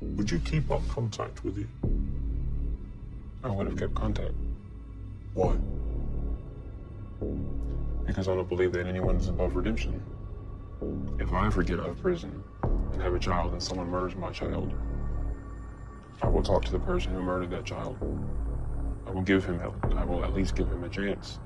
Would you keep up contact with you? I would have kept contact Why? because I don't believe that anyone's above redemption. If I ever get out of prison and have a child and someone murders my child, I will talk to the person who murdered that child. I will give him help. I will at least give him a chance.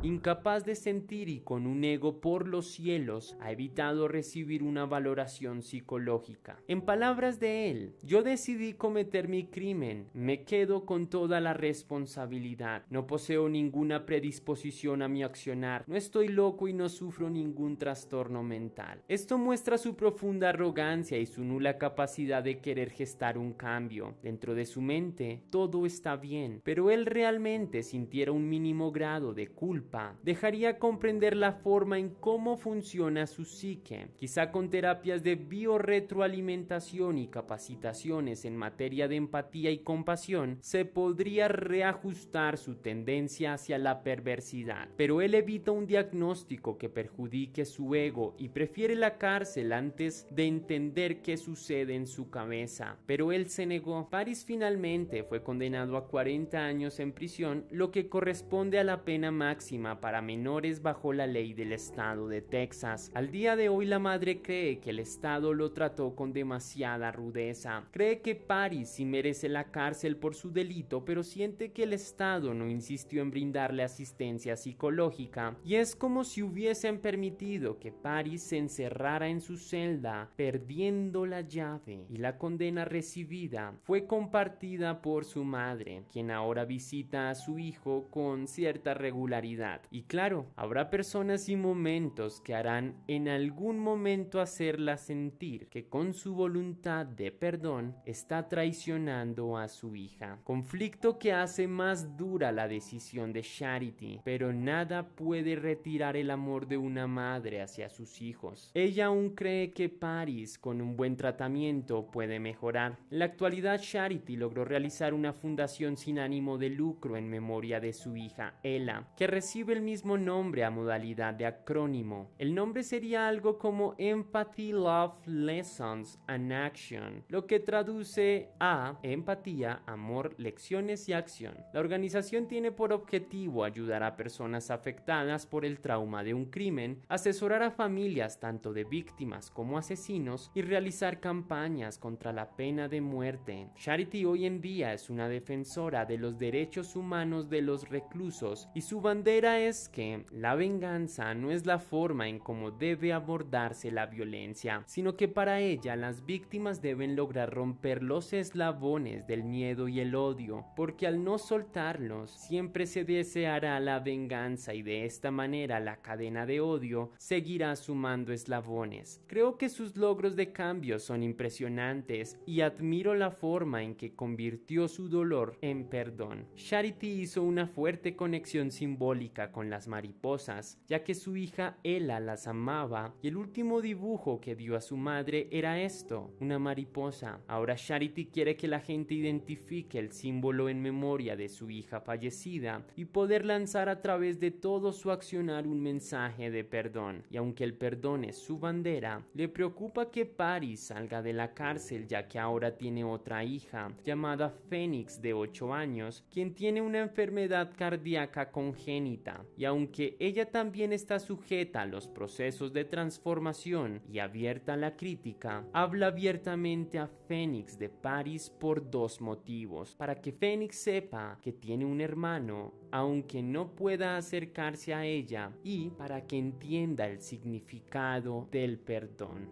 Incapaz de sentir y con un ego por los cielos, ha evitado recibir una valoración psicológica. En palabras de él, yo decidí cometer mi crimen, me quedo con toda la responsabilidad, no poseo ninguna predisposición a mi accionar, no estoy loco y no sufro ningún trastorno mental. Esto muestra su profunda arrogancia y su nula capacidad de querer gestar un cambio. Dentro de su mente, todo está bien, pero él realmente sintiera un mínimo grado de culpa, dejaría comprender la forma en cómo funciona su psique. Quizá con terapias de biorretroalimentación y capacitaciones en materia de empatía y compasión, se podría reajustar su tendencia hacia la perversidad. Pero él evita un diagnóstico que perjudique su ego y prefiere la cárcel antes de entender qué sucede en su cabeza. Pero él se negó. Paris finalmente fue condenado a 40 años en prisión, lo que corresponde a la pena máxima para menores bajo la ley del estado de Texas. Al día de hoy la madre cree que el estado lo trató con demasiada rudeza. Cree que Paris sí merece la cárcel por su delito, pero siente que el estado no insistió en brindarle asistencia psicológica y es como si hubiesen permitido que Paris se encerrara en su celda, perdiendo la llave, y la condena recibida fue compartida por su madre, quien ahora visita a su hijo con cierta regularidad. Y claro, habrá personas y momentos que harán en algún momento hacerla sentir que con su voluntad de perdón está traicionando a su hija. Conflicto que hace más dura la decisión de Charity, pero nada puede retirar el amor de una madre hacia sus hijos. Ella aún cree que Paris, con un buen tratamiento, puede mejorar. En la actualidad, Charity logró realizar una fundación sin ánimo de lucro en memoria de su hija Ella, que recibe el mismo nombre a modalidad de acrónimo. El nombre sería algo como Empathy, Love, Lessons and Action, lo que traduce a empatía, amor, lecciones y acción. La organización tiene por objetivo ayudar a personas afectadas por el trauma de un crimen, asesorar a familias tanto de víctimas como asesinos y realizar campañas contra la pena de muerte. Charity hoy en día es una defensora de los derechos humanos de los reclusos y su bandera es que la venganza no es la forma en cómo debe abordarse la violencia, sino que para ella las víctimas deben lograr romper los eslabones del miedo y el odio, porque al no soltarlos siempre se deseará la venganza y de esta manera la cadena de odio seguirá sumando eslabones. Creo que sus logros de cambio son impresionantes y admiro la forma en que convirtió su dolor en perdón. Charity hizo una fuerte conexión simbólica con las mariposas, ya que su hija Ella las amaba y el último dibujo que dio a su madre era esto, una mariposa. Ahora Charity quiere que la gente identifique el símbolo en memoria de su hija fallecida y poder lanzar a través de todo su accionar un mensaje de perdón. Y aunque el perdón es su bandera, le preocupa que Paris salga de la cárcel, ya que ahora tiene otra hija llamada Phoenix de 8 años, quien tiene una enfermedad cardíaca congénita, y aunque ella también está sujeta a los procesos de transformación y abierta a la crítica, habla abiertamente a Phoenix de Paris por dos motivos: para que Phoenix sepa que tiene un hermano aunque no pueda acercarse a ella, y para que entienda el significado del perdón.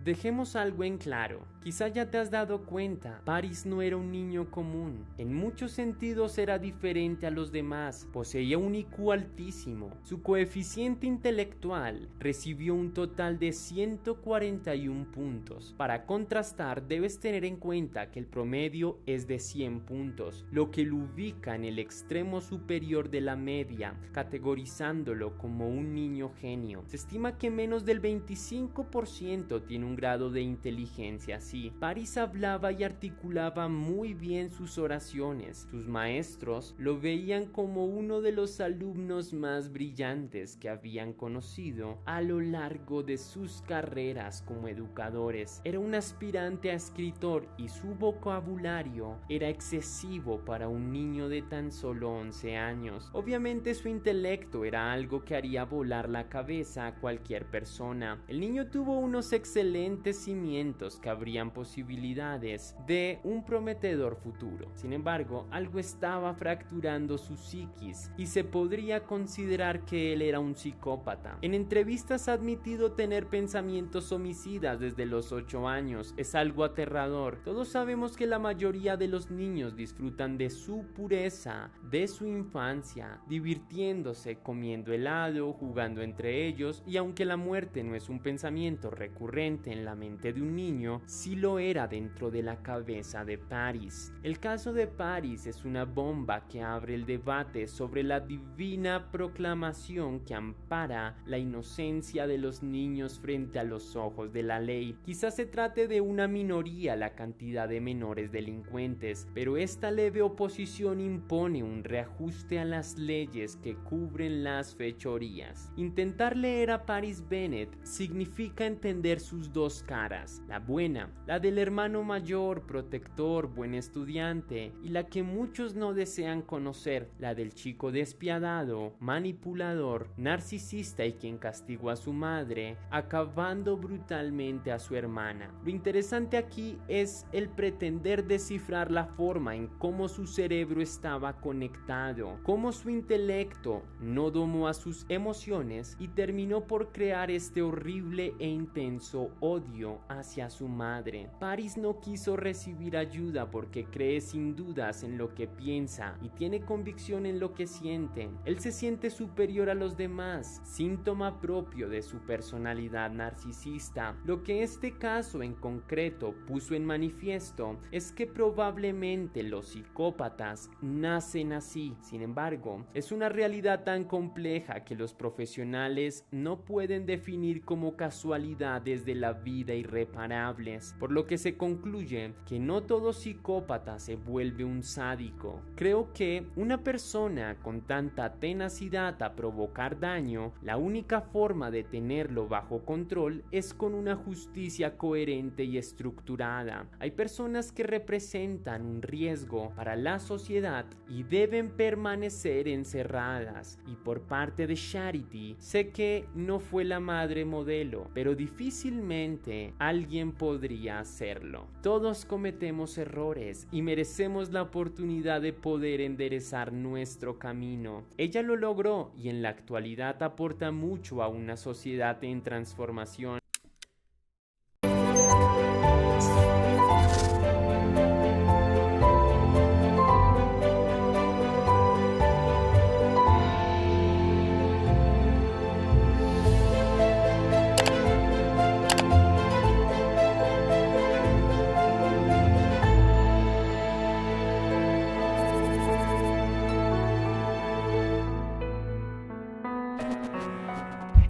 Dejemos algo en claro, quizá ya te has dado cuenta, Paris no era un niño común, en muchos sentidos era diferente a los demás, poseía un IQ altísimo, su coeficiente intelectual recibió un total de 141 puntos, para contrastar debes tener en cuenta que el promedio es de 100 puntos, lo que lo ubica en el extremo superior de la media, categorizándolo como un niño genio. Se estima que menos del 25% tiene un grado de inteligencia así. Paris hablaba y articulaba muy bien sus oraciones. Sus maestros lo veían como uno de los alumnos más brillantes que habían conocido a lo largo de sus carreras como educadores. Era un aspirante a escritor y su vocabulario era excesivo para un niño de tan solo 11 años. Obviamente su intelecto era algo que haría volar la cabeza a cualquier persona. El niño tuvo unos excelentes excelentes cimientos que abrían posibilidades de un prometedor futuro. Sin embargo, algo estaba fracturando su psiquis y se podría considerar que él era un psicópata. En entrevistas ha admitido tener pensamientos homicidas desde los 8 años. Es algo aterrador. Todos sabemos que la mayoría de los niños disfrutan de su pureza, de su infancia, divirtiéndose, comiendo helado, jugando entre ellos, y aunque la muerte no es un pensamiento recurrente en la mente de un niño, sí lo era dentro de la cabeza de Paris. El caso de Paris es una bomba que abre el debate sobre la divina proclamación que ampara la inocencia de los niños frente a los ojos de la ley. Quizás se trate de una minoría la cantidad de menores delincuentes, pero esta leve oposición impone un reajuste a las leyes que cubren las fechorías. Intentar leer a Paris Bennett significa entender sus dos caras, la buena, la del hermano mayor, protector, buen estudiante, y la que muchos no desean conocer, la del chico despiadado, manipulador, narcisista y quien castigó a su madre, acabando brutalmente a su hermana. Lo interesante aquí es el pretender descifrar la forma en cómo su cerebro estaba conectado, cómo su intelecto no domó a sus emociones y terminó por crear este horrible e intenso odio hacia su madre. Paris no quiso recibir ayuda porque cree sin dudas en lo que piensa y tiene convicción en lo que siente. Él se siente superior a los demás, síntoma propio de su personalidad narcisista. Lo que este caso en concreto puso en manifiesto es que probablemente los psicópatas nacen así. Sin embargo, es una realidad tan compleja que los profesionales no pueden definir como casualidades de la vida irreparables, por lo que se concluye que no todo psicópata se vuelve un sádico. Creo que una persona con tanta tenacidad a provocar daño, la única forma de tenerlo bajo control es con una justicia coherente y estructurada. Hay personas que representan un riesgo para la sociedad y deben permanecer encerradas, y por parte de Charity sé que no fue la madre modelo, pero difícilmente alguien podría hacerlo. Todos cometemos errores y merecemos la oportunidad de poder enderezar nuestro camino. Ella lo logró y en la actualidad aporta mucho a una sociedad en transformación.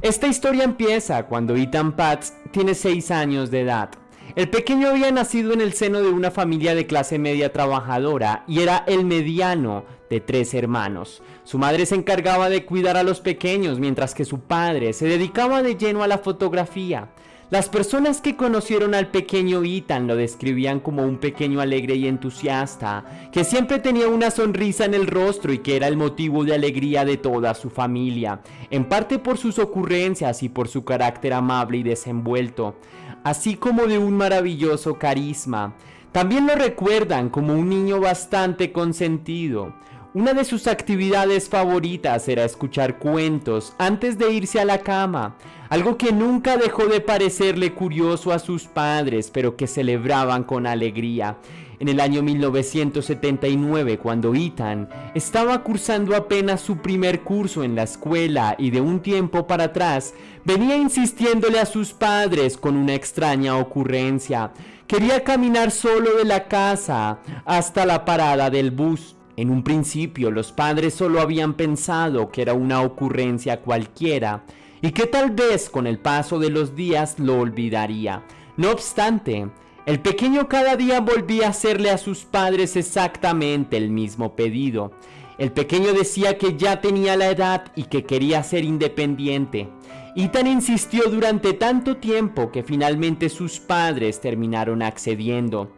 Esta historia empieza cuando Ethan Paz tiene 6 años de edad. El pequeño había nacido en el seno de una familia de clase media trabajadora y era el mediano de 3 hermanos. Su madre se encargaba de cuidar a los pequeños mientras que su padre se dedicaba de lleno a la fotografía. Las personas que conocieron al pequeño Ethan lo describían como un pequeño alegre y entusiasta, que siempre tenía una sonrisa en el rostro y que era el motivo de alegría de toda su familia, en parte por sus ocurrencias y por su carácter amable y desenvuelto, así como de un maravilloso carisma. También lo recuerdan como un niño bastante consentido. Una de sus actividades favoritas era escuchar cuentos antes de irse a la cama, algo que nunca dejó de parecerle curioso a sus padres, pero que celebraban con alegría. En el año 1979, cuando Ethan estaba cursando apenas su primer curso en la escuela y de un tiempo para atrás, venía insistiéndole a sus padres con una extraña ocurrencia. Quería caminar solo de la casa hasta la parada del bus. En un principio, los padres solo habían pensado que era una ocurrencia cualquiera y que tal vez con el paso de los días lo olvidaría. No obstante, el pequeño cada día volvía a hacerle a sus padres exactamente el mismo pedido. El pequeño decía que ya tenía la edad y que quería ser independiente. Ethan insistió durante tanto tiempo que finalmente sus padres terminaron accediendo.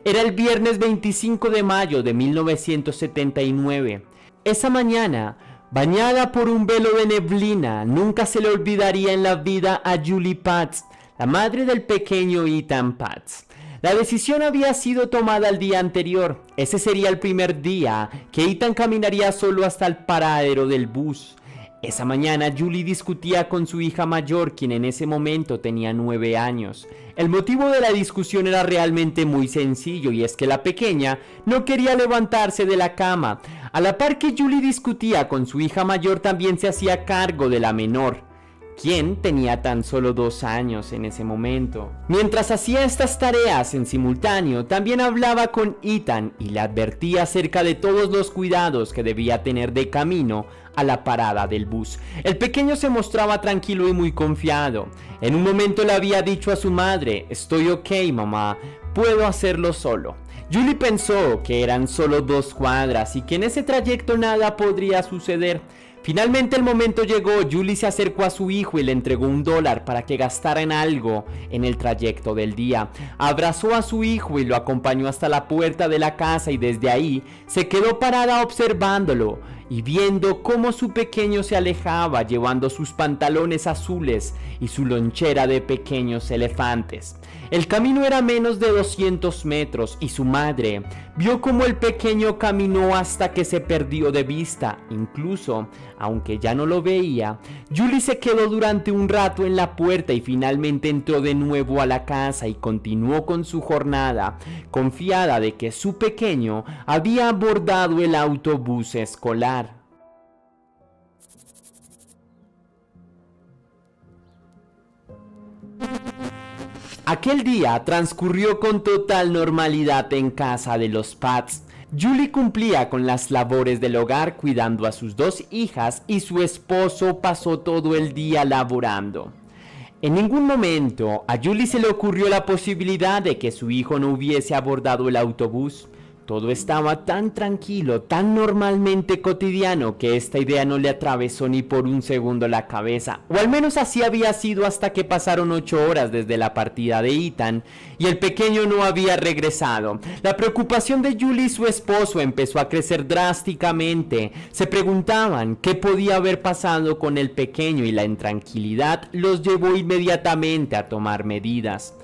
Era el viernes 25 de mayo de 1979. Esa mañana, bañada por un velo de neblina, nunca se le olvidaría en la vida a Julie Paz, la madre del pequeño Ethan Paz. La decisión había sido tomada el día anterior. Ese sería el primer día que Ethan caminaría solo hasta el paradero del bus. Esa mañana Julie discutía con su hija mayor, quien en ese momento tenía 9 años. El motivo de la discusión era realmente muy sencillo, y es que la pequeña no quería levantarse de la cama. A la par que Julie discutía con su hija mayor, también se hacía cargo de la menor, quien tenía tan solo 2 años en ese momento. Mientras hacía estas tareas en simultáneo, también hablaba con Ethan y le advertía acerca de todos los cuidados que debía tener de camino a la parada del bus. El pequeño se mostraba tranquilo y muy confiado. En un momento le había dicho a su madre: "Estoy ok, mamá, puedo hacerlo solo". Julie pensó que eran solo 2 cuadras y que en ese trayecto nada podría suceder. Finalmente el momento llegó. Julie se acercó a su hijo y le entregó $1 para que gastara en algo en el trayecto del día. Abrazó a su hijo y lo acompañó hasta la puerta de la casa, y desde ahí se quedó parada observándolo y viendo cómo su pequeño se alejaba llevando sus pantalones azules y su lonchera de pequeños elefantes. El camino era menos de 200 metros y su madre vio cómo el pequeño caminó hasta que se perdió de vista. Incluso, aunque ya no lo veía, Julie se quedó durante un rato en la puerta y finalmente entró de nuevo a la casa y continuó con su jornada, confiada de que su pequeño había abordado el autobús escolar. Aquel día transcurrió con total normalidad en casa de los Paz. Julie cumplía con las labores del hogar cuidando a sus 2 hijas y su esposo pasó todo el día laborando. En ningún momento a Julie se le ocurrió la posibilidad de que su hijo no hubiese abordado el autobús. Todo estaba tan tranquilo, tan normalmente cotidiano, que esta idea no le atravesó ni por un segundo la cabeza. O al menos así había sido hasta que pasaron 8 horas desde la partida de Ethan y el pequeño no había regresado. La preocupación de Julie y su esposo empezó a crecer drásticamente. Se preguntaban qué podía haber pasado con el pequeño y la intranquilidad los llevó inmediatamente a tomar medidas.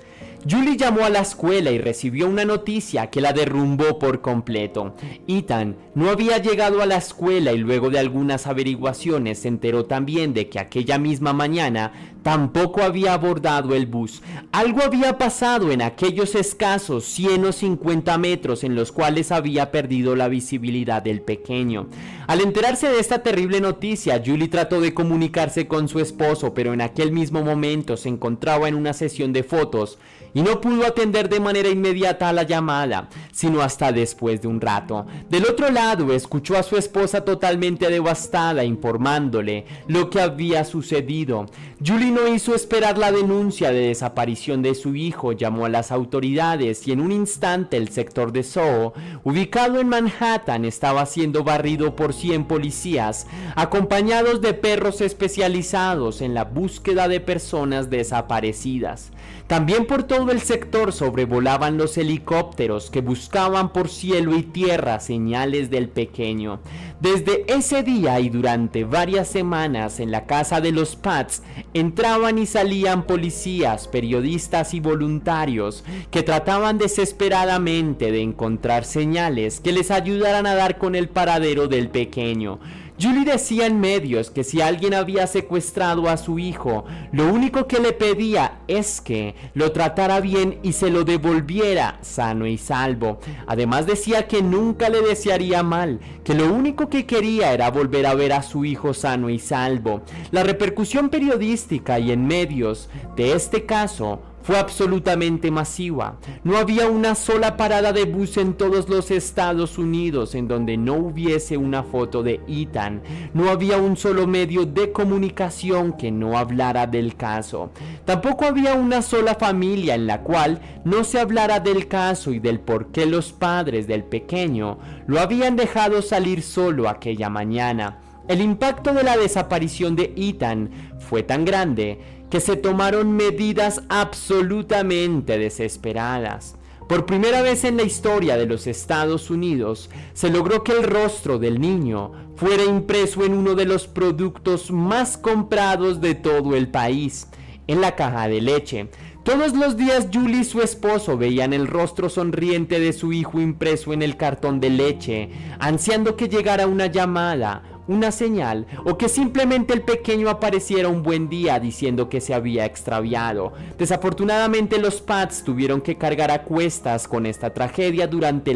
Julie llamó a la escuela y recibió una noticia que la derrumbó por completo. Ethan no había llegado a la escuela y luego de algunas averiguaciones se enteró también de que aquella misma mañana tampoco había abordado el bus. Algo había pasado en aquellos escasos 100 o 50 metros en los cuales había perdido la visibilidad del pequeño. Al enterarse de esta terrible noticia, Julie trató de comunicarse con su esposo, pero en aquel mismo momento se encontraba en una sesión de fotos y no pudo atender de manera inmediata a la llamada, sino hasta después de un rato. Del otro lado, escuchó a su esposa totalmente devastada, informándole lo que había sucedido. Julie no hizo esperar la denuncia de desaparición de su hijo, llamó a las autoridades y en un instante el sector de Soho, ubicado en Manhattan, estaba siendo barrido por 100 policías, acompañados de perros especializados en la búsqueda de personas desaparecidas. También por todo el sector sobrevolaban los helicópteros que buscaban por cielo y tierra señales del pequeño. Desde ese día y durante varias semanas en la casa de los Paz entraban y salían policías, periodistas y voluntarios que trataban desesperadamente de encontrar señales que les ayudaran a dar con el paradero del pequeño. Julie decía en medios que si alguien había secuestrado a su hijo, lo único que le pedía es que lo tratara bien y se lo devolviera sano y salvo. Además decía que nunca le desearía mal, que lo único que quería era volver a ver a su hijo sano y salvo. La repercusión periodística y en medios de este caso fue absolutamente masiva. No había una sola parada de bus en todos los Estados Unidos en donde no hubiese una foto de Ethan. No había un solo medio de comunicación que no hablara del caso. Tampoco había una sola familia en la cual no se hablara del caso y del por qué los padres del pequeño lo habían dejado salir solo aquella mañana. El impacto de la desaparición de Ethan fue tan grande que se tomaron medidas absolutamente desesperadas. Por primera vez en la historia de los Estados Unidos, se logró que el rostro del niño fuera impreso en uno de los productos más comprados de todo el país. en la caja de leche. Todos los días Julie y su esposo veían el rostro sonriente de su hijo impreso en el cartón de leche, ansiando que llegara una llamada, una señal, o que simplemente el pequeño apareciera un buen día diciendo que se había extraviado. Desafortunadamente los Pats tuvieron que cargar a cuestas con esta tragedia durante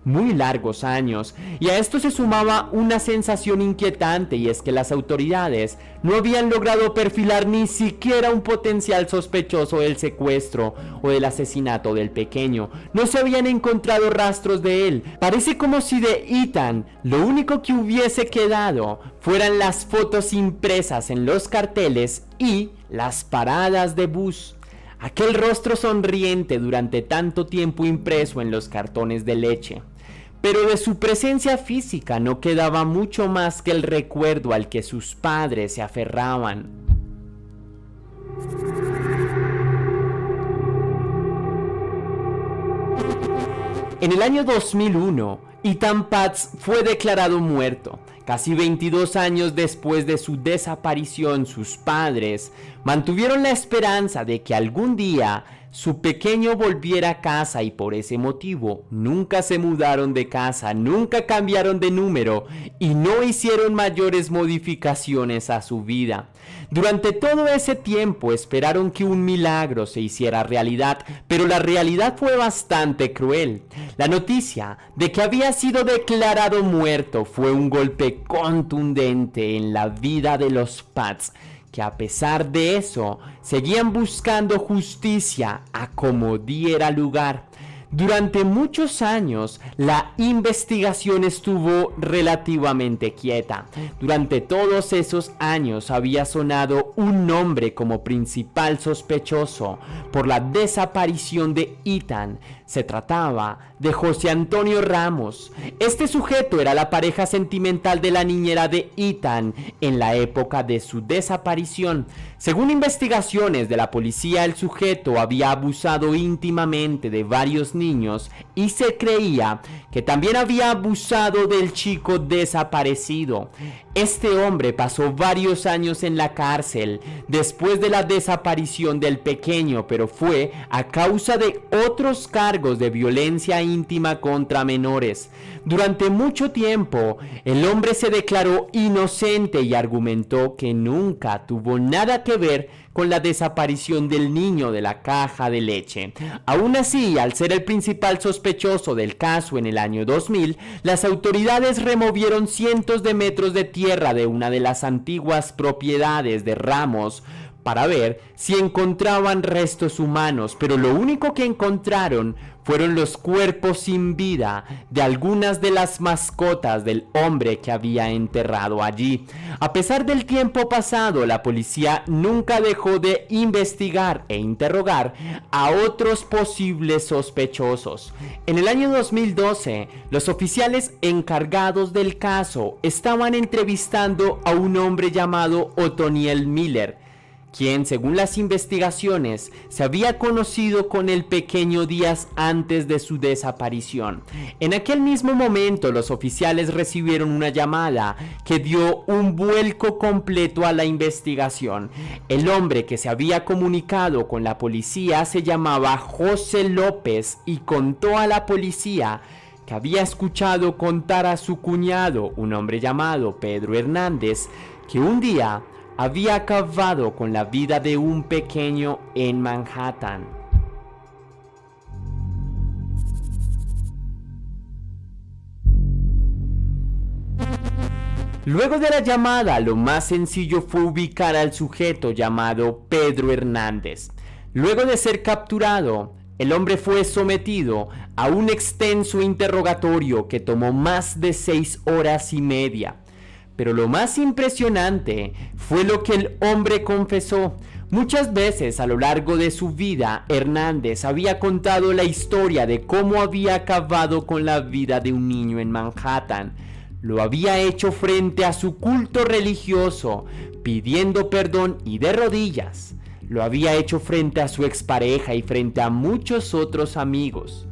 muy largos años, y a esto se sumaba una sensación inquietante, y es que las autoridades no habían logrado perfilar ni siquiera un potencial sospechoso del secuestro o del asesinato del pequeño. No se habían encontrado rastros de él. Parece como si de Ethan lo único que hubiese quedado fueran las fotos impresas en los carteles y las paradas de bus. Aquel rostro sonriente durante tanto tiempo impreso en los cartones de leche. Pero de su presencia física no quedaba mucho más que el recuerdo al que sus padres se aferraban. En el año 2001, Ethan Pats fue declarado muerto. Casi 22 años después de su desaparición, sus padres mantuvieron la esperanza de que algún día su pequeño volviera a casa, y por ese motivo nunca se mudaron de casa, nunca cambiaron de número y no hicieron mayores modificaciones a su vida. Durante todo ese tiempo esperaron que un milagro se hiciera realidad, pero la realidad fue bastante cruel. La noticia de que había sido declarado muerto fue un golpe contundente en la vida de los Pats, que a pesar de eso seguían buscando justicia a como diera lugar. Durante muchos años la investigación estuvo relativamente quieta. Durante todos esos años había sonado un nombre como principal sospechoso por la desaparición de Ethan. Se trataba de José Antonio Ramos. Este sujeto era la pareja sentimental de la niñera de Ethan en la época de su desaparición. Según investigaciones de la policía, el sujeto había abusado íntimamente de varios niños y se creía que también había abusado del chico desaparecido. Este hombre pasó varios años en la cárcel después de la desaparición del pequeño, pero fue a causa de otros cargos de violencia íntima contra menores. Durante mucho tiempo, el hombre se declaró inocente y argumentó que nunca tuvo nada que ver con la desaparición del niño de la caja de leche. Aún así, al ser el principal sospechoso del caso en el año 2000, las autoridades removieron cientos de metros de tierra de una de las antiguas propiedades de Ramos para ver si encontraban restos humanos, pero lo único que encontraron fueron los cuerpos sin vida de algunas de las mascotas del hombre que había enterrado allí. A pesar del tiempo pasado, la policía nunca dejó de investigar e interrogar a otros posibles sospechosos. En el año 2012, los oficiales encargados del caso estaban entrevistando a un hombre llamado Otoniel Miller, quien, según las investigaciones, se había conocido con el pequeño días antes de su desaparición. En aquel mismo momento, los oficiales recibieron una llamada que dio un vuelco completo a la investigación. El hombre que se había comunicado con la policía se llamaba José López y contó a la policía que había escuchado contar a su cuñado, un hombre llamado Pedro Hernández, que un día había acabado con la vida de un pequeño en Manhattan. Luego de la llamada, lo más sencillo fue ubicar al sujeto llamado Pedro Hernández. Luego de ser capturado, el hombre fue sometido a un extenso interrogatorio que tomó más de 6 horas y media. Pero lo más impresionante fue lo que el hombre confesó. Muchas veces a lo largo de su vida, Hernández había contado la historia de cómo había acabado con la vida de un niño en Manhattan. Lo había hecho frente a su culto religioso, pidiendo perdón y de rodillas. Lo había hecho frente a su expareja y frente a muchos otros amigos.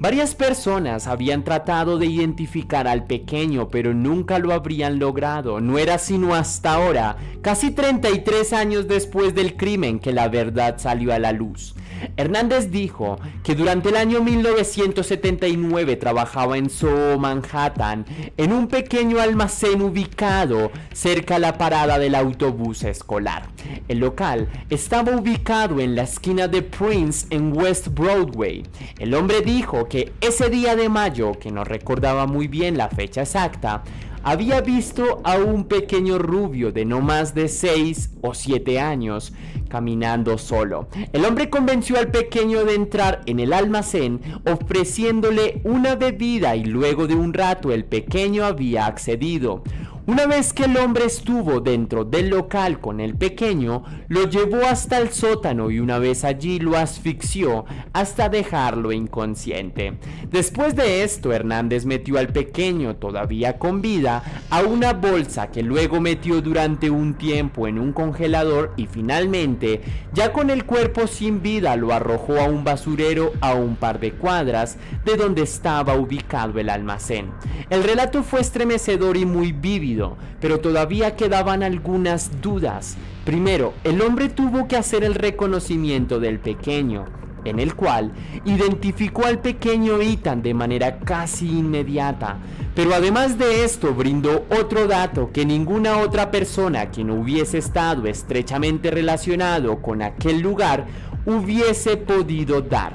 Varias personas habían tratado de identificar al pequeño, pero nunca lo habrían logrado. No era sino hasta ahora, casi 33 años después del crimen, que la verdad salió a la luz. Hernández dijo que durante el año 1979 trabajaba en Soho, Manhattan, en un pequeño almacén ubicado cerca a la parada del autobús escolar. El local estaba ubicado en la esquina de Prince en West Broadway. El hombre dijo que ese día de mayo, que no recordaba muy bien la fecha exacta, había visto a un pequeño rubio de no más de 6 o 7 años caminando solo. El hombre convenció al pequeño de entrar en el almacén ofreciéndole una bebida y luego de un rato el pequeño había accedido. Una vez que el hombre estuvo dentro del local con el pequeño, lo llevó hasta el sótano y una vez allí lo asfixió hasta dejarlo inconsciente. Después de esto, Hernández metió al pequeño, todavía con vida, a una bolsa que luego metió durante un tiempo en un congelador y finalmente, ya con el cuerpo sin vida, lo arrojó a un basurero a un par de cuadras de donde estaba ubicado el almacén. El relato fue estremecedor y muy vívido, pero todavía quedaban algunas dudas. Primero, el hombre tuvo que hacer el reconocimiento del pequeño, en el cual identificó al pequeño Ethan de manera casi inmediata. Pero además de esto brindó otro dato que ninguna otra persona que no hubiese estado estrechamente relacionado con aquel lugar hubiese podido dar.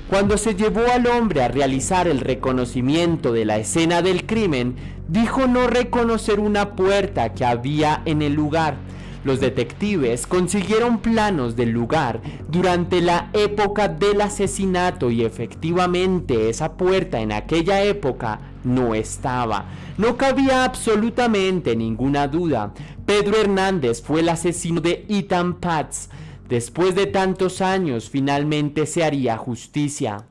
Cuando se llevó al hombre a realizar el reconocimiento de la escena del crimen, dijo no reconocer una puerta que había en el lugar. Los detectives consiguieron planos del lugar durante la época del asesinato y efectivamente esa puerta en aquella época no estaba. No cabía absolutamente ninguna duda. Pedro Hernández fue el asesino de Ethan Paz. Después de tantos años, finalmente se haría justicia.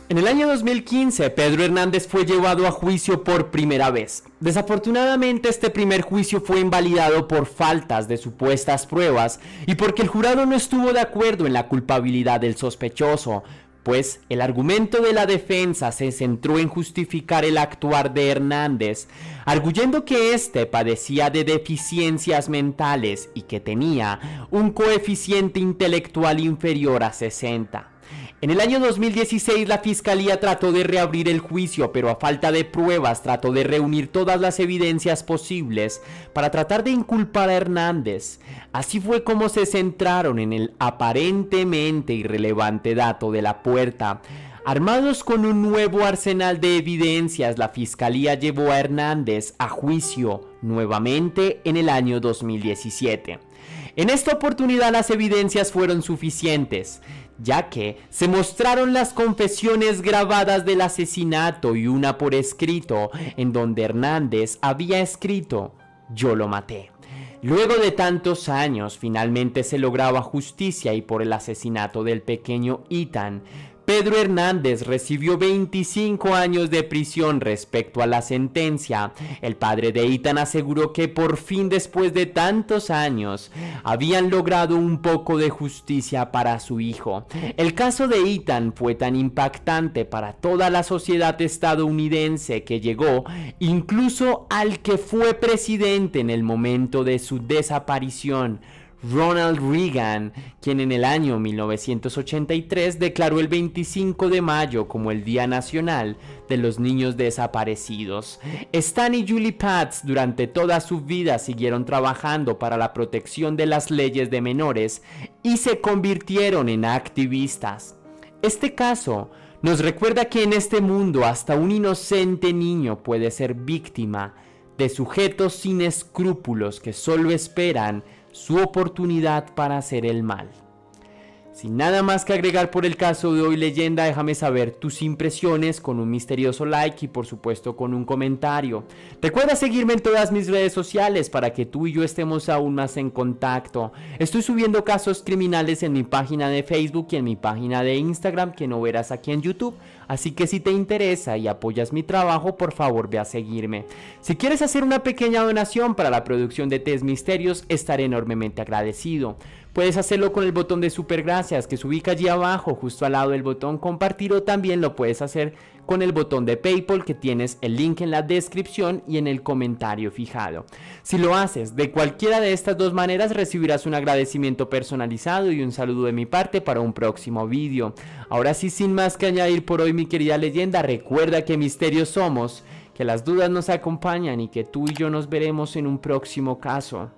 En el año 2015, Pedro Hernández fue llevado a juicio por primera vez. Desafortunadamente, este primer juicio fue invalidado por faltas de supuestas pruebas y porque el jurado no estuvo de acuerdo en la culpabilidad del sospechoso, pues el argumento de la defensa se centró en justificar el actuar de Hernández, arguyendo que éste padecía de deficiencias mentales y que tenía un coeficiente intelectual inferior a 60. En el año 2016 la fiscalía trató de reabrir el juicio, pero a falta de pruebas trató de reunir todas las evidencias posibles para tratar de inculpar a Hernández. Así fue como se centraron en el aparentemente irrelevante dato de la puerta. Armados con un nuevo arsenal de evidencias, la fiscalía llevó a Hernández a juicio nuevamente en el año 2017. En esta oportunidad las evidencias fueron suficientes, ya que se mostraron las confesiones grabadas del asesinato y una por escrito, en donde Hernández había escrito: "Yo lo maté". Luego de tantos años, finalmente se lograba justicia y por el asesinato del pequeño Ethan, Pedro Hernández recibió 25 años de prisión. Respecto a la sentencia, el padre de Ethan aseguró que por fin, después de tantos años, habían logrado un poco de justicia para su hijo. El caso de Ethan fue tan impactante para toda la sociedad estadounidense que llegó incluso al que fue presidente en el momento de su desaparición, Ronald Reagan, quien en el año 1983 declaró el 25 de mayo como el Día Nacional de los Niños Desaparecidos. Stan y Julie Paz durante toda su vida siguieron trabajando para la protección de las leyes de menores y se convirtieron en activistas. Este caso nos recuerda que en este mundo hasta un inocente niño puede ser víctima de sujetos sin escrúpulos que solo esperan su oportunidad para hacer el mal. Sin nada más que agregar por el caso de hoy, leyenda, déjame saber tus impresiones con un misterioso like y por supuesto con un comentario. Recuerda seguirme en todas mis redes sociales para que tú y yo estemos aún más en contacto. Estoy subiendo casos criminales en mi página de Facebook y en mi página de Instagram que no verás aquí en YouTube. así que si te interesa y apoyas mi trabajo, por favor ve a seguirme. Si quieres hacer una pequeña donación para la producción de Test Misterios, estaré enormemente agradecido. Puedes hacerlo con el botón de super gracias que se ubica allí abajo justo al lado del botón compartir, o también lo puedes hacer con el botón de PayPal que tienes el link en la descripción y en el comentario fijado. Si lo haces de cualquiera de estas dos maneras, recibirás un agradecimiento personalizado y un saludo de mi parte para un próximo vídeo. Ahora sí, sin más que añadir por hoy, mi querida leyenda, recuerda que misterios somos, que las dudas nos acompañan y que tú y yo nos veremos en un próximo caso.